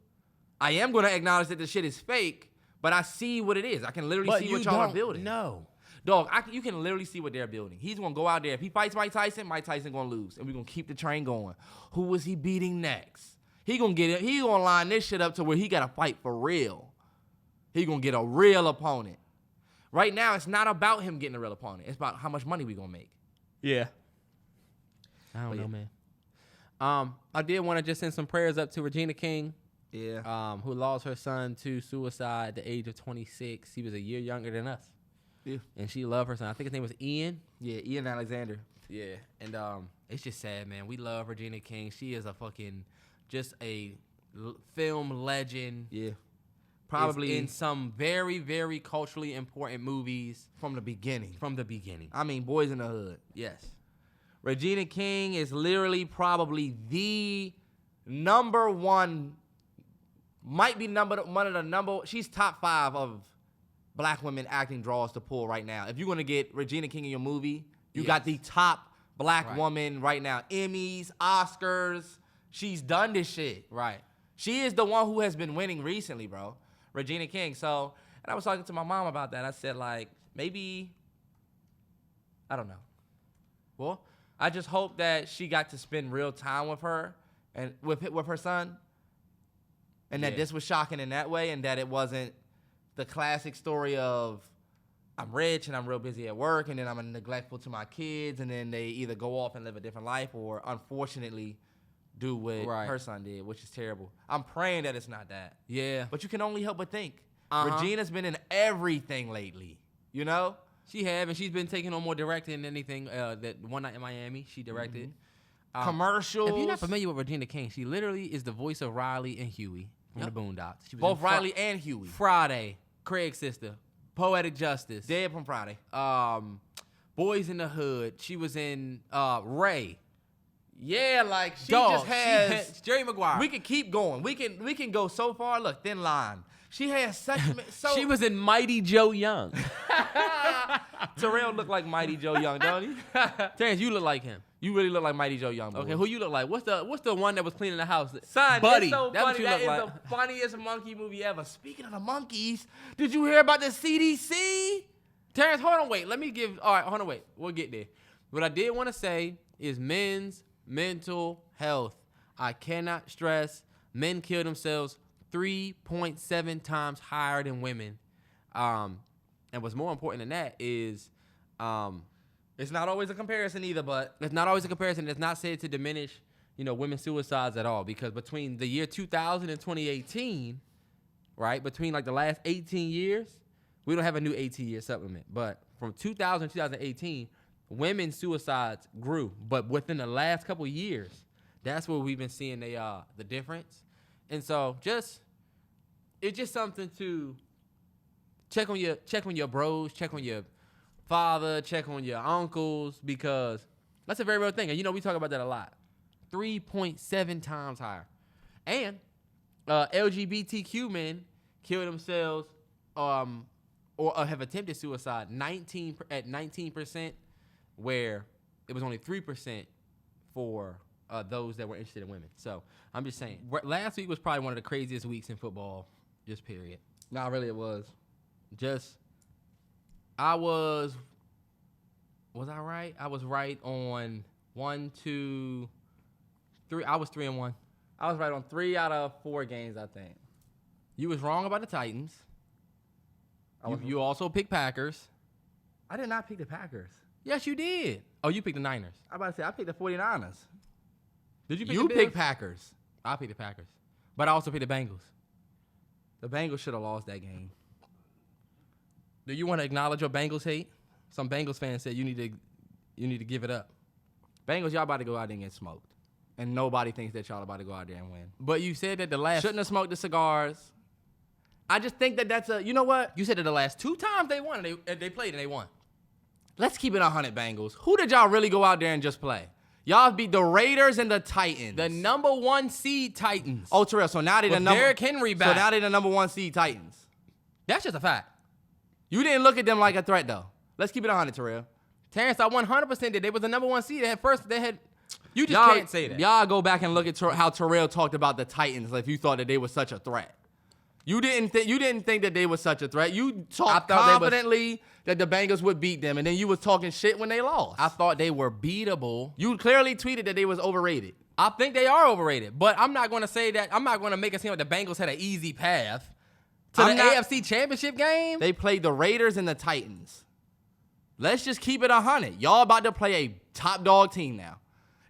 Speaker 2: I am going to acknowledge that the shit is fake, but I see what it is. I can literally see what y'all are building.
Speaker 1: No.
Speaker 2: Dog, you can literally see what they're building. He's going to go out there. If he fights Mike Tyson going to lose, and we're going to keep the train going. Who is he beating next? He going to get it. He going to line this shit up to where he got to fight for real. He going to get a real opponent. Right now, it's not about him getting a real opponent. It's about how much money we going to make.
Speaker 1: Yeah. I don't know, man. I did want to just send some prayers up to Regina King.
Speaker 2: Yeah.
Speaker 1: Who lost her son to suicide at the age of 26. He was a year younger than us.
Speaker 2: Yeah.
Speaker 1: And she loved her son. I think his name was Ian.
Speaker 2: Yeah, Ian Alexander.
Speaker 1: Yeah. And it's just sad, man. We love Regina King. She is just a film legend.
Speaker 2: Yeah. Probably
Speaker 1: in some very, very culturally important movies.
Speaker 2: From the beginning.
Speaker 1: I
Speaker 2: mean, Boys in the Hood.
Speaker 1: Yes.
Speaker 2: Regina King is literally probably the number one, she's top 5 of black women acting draws to pull right now. If you're going to get Regina King in your movie, you got the top black woman right now. Emmys, Oscars. She's done this shit.
Speaker 1: Right.
Speaker 2: She is the one who has been winning recently, bro. Regina King. So, and I was talking to my mom about that. I said, like, maybe, I don't know. Well, I just hope that she got to spend real time with her and with her son. And that this was shocking in that way, and that it wasn't the classic story of I'm rich and I'm real busy at work, and then I'm neglectful to my kids, and then they either go off and live a different life or, unfortunately, do what her son did, which is terrible. I'm praying that it's not that.
Speaker 1: Yeah.
Speaker 2: But you can only help but think. Regina's been in everything lately, you know?
Speaker 1: She have, and she's been taking on more directing than anything. That One Night in Miami, she directed.
Speaker 2: Commercials.
Speaker 1: If you're not familiar with Regina King, she literally is the voice of Riley and Huey from the Boondocks. She was
Speaker 2: both Riley and Huey.
Speaker 1: Friday, Craig's sister, Poetic Justice.
Speaker 2: Dead from Friday.
Speaker 1: Boys in the Hood. She was in Ray.
Speaker 2: Yeah, like she just has
Speaker 1: Jerry Maguire.
Speaker 2: We can keep going. We can go so far. Look, Thin Line. She has such.
Speaker 1: She was in Mighty Joe Young.
Speaker 2: Terrell look like Mighty Joe Young, don't he?
Speaker 1: Terrance, you look like him.
Speaker 2: You really look like Mighty Joe Young. Boy.
Speaker 1: Okay, who you look like? What's the one that was cleaning the house?
Speaker 2: Son,
Speaker 1: Buddy.
Speaker 2: It's so
Speaker 1: That's
Speaker 2: funny.
Speaker 1: what you
Speaker 2: That
Speaker 1: look
Speaker 2: is
Speaker 1: like.
Speaker 2: the funniest monkey movie ever. Speaking of the monkeys, did you hear about the CDC?
Speaker 1: Terrance, hold on, wait. Let me give. All right, hold on, wait. We'll get there. What I did want to say is men's mental health. I cannot stress men kill themselves 3.7 times higher than women. And what's more important than that is
Speaker 2: it's not always a comparison either, but
Speaker 1: it's not always a comparison. It's not said to diminish, women's suicides at all, because between the year 2000 and 2018, right, between like the last 18 years, we don't have a new 18-year supplement, but from 2000 to 2018, women's suicides grew. But within the last couple of years, that's where we've been seeing the difference. And so it's just something to check on your bros, check on your father, check on your uncles, because that's a very real thing. And we talk about that a lot. 3.7 times higher. And LGBTQ men kill themselves or have attempted suicide 19%, where it was only 3% for those that were interested in women. So I'm just saying, last week was probably one of the craziest weeks in football, just period.
Speaker 2: Nah, really it was.
Speaker 1: I was I right? I was right on 1, 2, 3. I was 3-1.
Speaker 2: I was right on 3 out of 4 games, I think.
Speaker 1: You was wrong about the Titans. You also picked Packers.
Speaker 2: I did not pick the Packers.
Speaker 1: Yes, you did. Oh, you picked the Niners.
Speaker 2: I'm about to say, I picked the 49ers.
Speaker 1: Did you pick
Speaker 2: the Bills? You picked Packers.
Speaker 1: I picked the Packers. But I also picked the Bengals.
Speaker 2: The Bengals should have lost that game.
Speaker 1: Do you want to acknowledge your Bengals hate? Some Bengals fans said you need to give it up.
Speaker 2: Bengals, y'all about to go out there and get smoked. And nobody thinks that y'all about to go out there and win.
Speaker 1: But you said that
Speaker 2: shouldn't have smoked the cigars. I just think that that's you know what?
Speaker 1: You said that the last 2 times they won, they played and they won.
Speaker 2: Let's keep it 100, Bengals. Who did y'all really go out there and just play? Y'all beat the Raiders and the Titans.
Speaker 1: The number 1 seed Titans.
Speaker 2: Oh, Terrell, so now they the number...
Speaker 1: Derrick Henry back.
Speaker 2: So now they the number 1 seed Titans.
Speaker 1: That's just a fact.
Speaker 2: You didn't look at them like a threat, though. Let's keep it 100, Terrell.
Speaker 1: Terrance, I 100% did. They was the number 1 seed. You just can't say that.
Speaker 2: Y'all go back and look at how Terrell talked about the Titans if you thought that they were such a threat. You didn't think that they were such a threat. You talked confidently that the Bengals would beat them, and then you was talking shit when they lost.
Speaker 1: I thought they were beatable.
Speaker 2: You clearly tweeted that they was overrated.
Speaker 1: I think they are overrated, but I'm not going to say that. I'm not going to make it seem like the Bengals had an easy path to the AFC Championship game.
Speaker 2: They played the Raiders and the Titans. Let's just keep it 100. Y'all about to play a top dog team now.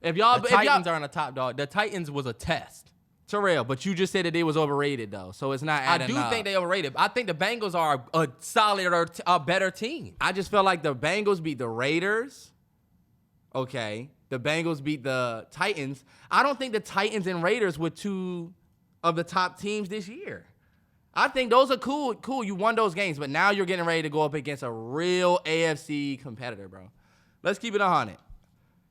Speaker 2: The
Speaker 1: Titans aren't a top dog. The Titans was a test.
Speaker 2: Terrell, but you just said that they was overrated, though, so it's not adding up.
Speaker 1: I do think they overrated. I think the Bengals are a solid or a better team.
Speaker 2: I just felt like the Bengals beat the Raiders. Okay. The Bengals beat the Titans. I don't think the Titans and Raiders were 2 of the top teams this year. I think those are cool. Cool, you won those games, but now you're getting ready to go up against a real AFC competitor, bro. Let's keep it 100.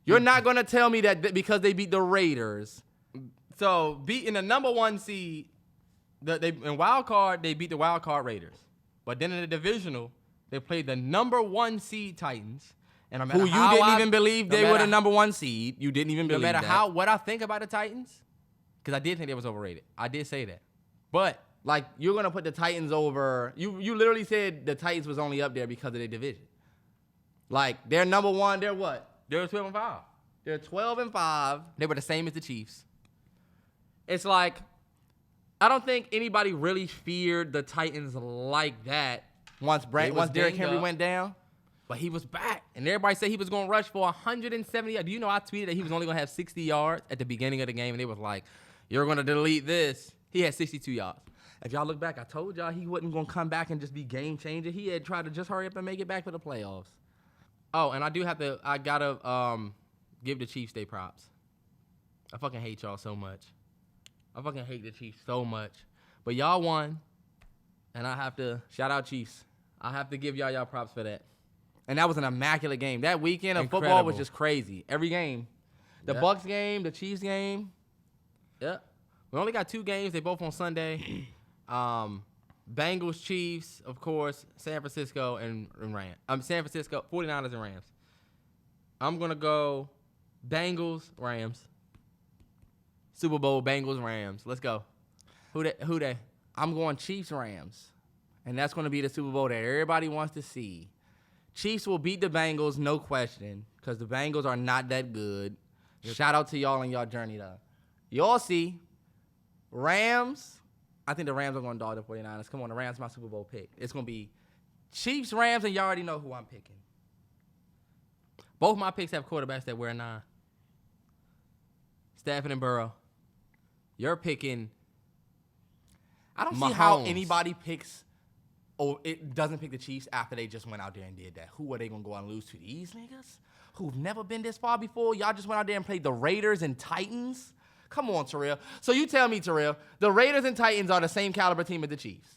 Speaker 2: You're not going to tell me that because they beat the Raiders.
Speaker 1: So, beating the number 1 seed, in wild card, they beat the wild card Raiders. But then in the divisional, they played the number 1 seed Titans. And no matter
Speaker 2: who you didn't even believe they were the number 1 seed. You didn't even believe that.
Speaker 1: No matter what I think about the Titans, because I did think they was overrated. I did say that. But
Speaker 2: like, you're going to put the Titans over. You literally said the Titans was only up there because of their division. Like, they're number 1. They're what?
Speaker 1: They're 12-5.
Speaker 2: They're 12-5.
Speaker 1: They were the same as the Chiefs.
Speaker 2: It's like, I don't think anybody really feared the Titans like that once Derrick Henry went down.
Speaker 1: But he was back. And everybody said he was going to rush for 170 yards. Do you know I tweeted that he was only going to have 60 yards at the beginning of the game? And they was like, you're going to delete this. He had 62 yards.
Speaker 2: If y'all look back, I told y'all he wasn't going to come back and just be game changer. He had tried to just hurry up and make it back for the playoffs.
Speaker 1: Oh, and I got to give the Chiefs their props. I fucking hate y'all so much. I fucking hate the Chiefs so much. But y'all won. And I have to,
Speaker 2: shout out Chiefs.
Speaker 1: I have to give y'all props for that.
Speaker 2: And that was an immaculate game. That weekend of football was just crazy. Every game. The Bucks game, the Chiefs game.
Speaker 1: Yep. We only got 2 games. They both on Sunday. Bengals, Chiefs, of course, San Francisco, and Rams. San Francisco, 49ers and Rams. I'm going to go Bengals, Rams. Super Bowl, Bengals, Rams. Let's go. Who they?
Speaker 2: I'm going Chiefs, Rams. And that's going to be the Super Bowl that everybody wants to see. Chiefs will beat the Bengals, no question, because the Bengals are not that good. Shout out to y'all on y'all journey, though. Y'all see, Rams, I think the Rams are going to dog the 49ers. Come on, the Rams my Super Bowl pick. It's going to be Chiefs, Rams, and y'all already know who I'm picking.
Speaker 1: Both my picks have quarterbacks that wear 9. Stafford and Burrow. You're picking
Speaker 2: I don't see how anybody picks it doesn't pick the Chiefs after they just went out there and did that. Who are they going to go out and lose to? These niggas who've never been this far before? Y'all just went out there and played the Raiders and Titans? Come on, Terrell. So you tell me, Terrell, the Raiders and Titans are the same caliber team as the Chiefs.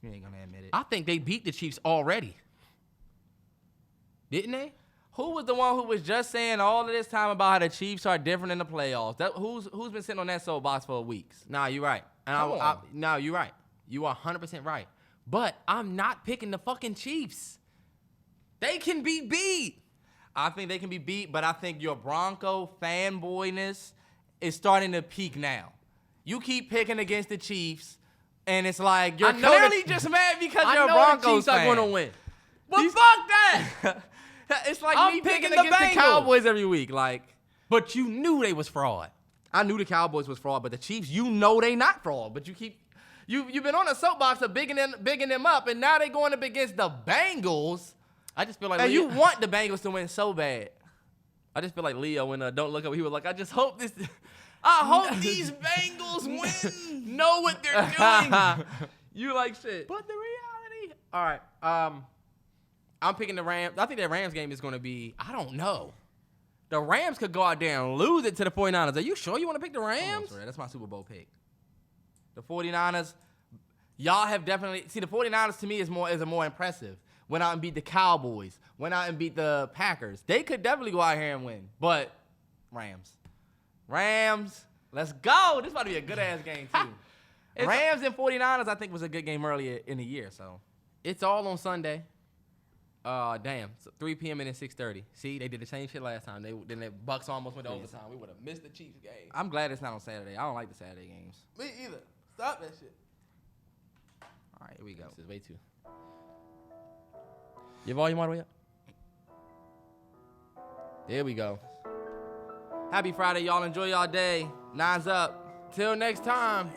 Speaker 2: You ain't going to admit it.
Speaker 1: I think they beat the Chiefs already. Didn't they?
Speaker 2: Who was the one who was just saying all of this time about how the Chiefs are different in the playoffs? Who's been sitting on that soapbox for weeks?
Speaker 1: Nah, you're right. No, you're right. You are 100% right. But I'm not picking the fucking Chiefs. They can be beat.
Speaker 2: I think they can be beat, but I think your Bronco fanboyness is starting to peak now. You keep picking against the Chiefs, and it's like you're clearly just mad because you're a Broncos fan.
Speaker 1: I know the Chiefs are going to win.
Speaker 2: But fuck that. It's like I'm me picking against the Cowboys every week.
Speaker 1: But you knew they was fraud.
Speaker 2: I knew the Cowboys was fraud, but the Chiefs, you know they not fraud. But you've been on a soapbox of bigging them up, and now they going up against the Bengals.
Speaker 1: I just feel like
Speaker 2: you want the Bengals to win so bad.
Speaker 1: I just feel like Leo when Don't Look Up. He was like, I hope
Speaker 2: these Bengals win.
Speaker 1: Know what they're doing.
Speaker 2: You like shit.
Speaker 1: But the reality. All right. I'm picking the Rams. I think that Rams game is going to be. I don't know. The Rams could go out there and lose it to the 49ers. Are you sure you want to pick the Rams?
Speaker 2: Oh, that's my Super Bowl pick. The 49ers, y'all have definitely... See, the 49ers to me is more impressive. Went out and beat the Cowboys. Went out and beat the Packers. They could definitely go out here and win. But Rams, let's go. This about to be a good-ass game, too. Rams and 49ers, I think, was a good game earlier in the year. So
Speaker 1: it's all on Sunday. Damn. So 3 p.m. and then 6:30. See, they did the same shit last time. Then the Bucks almost went to overtime. We would have missed the Chiefs game.
Speaker 2: I'm glad it's not on Saturday. I don't like the Saturday games.
Speaker 1: Me either. Stop that shit.
Speaker 2: All right, here we go.
Speaker 1: This is way too. Your volume all the way up? There we go.
Speaker 2: Happy Friday, y'all. Enjoy y'all day. 9's up.
Speaker 1: Till next time.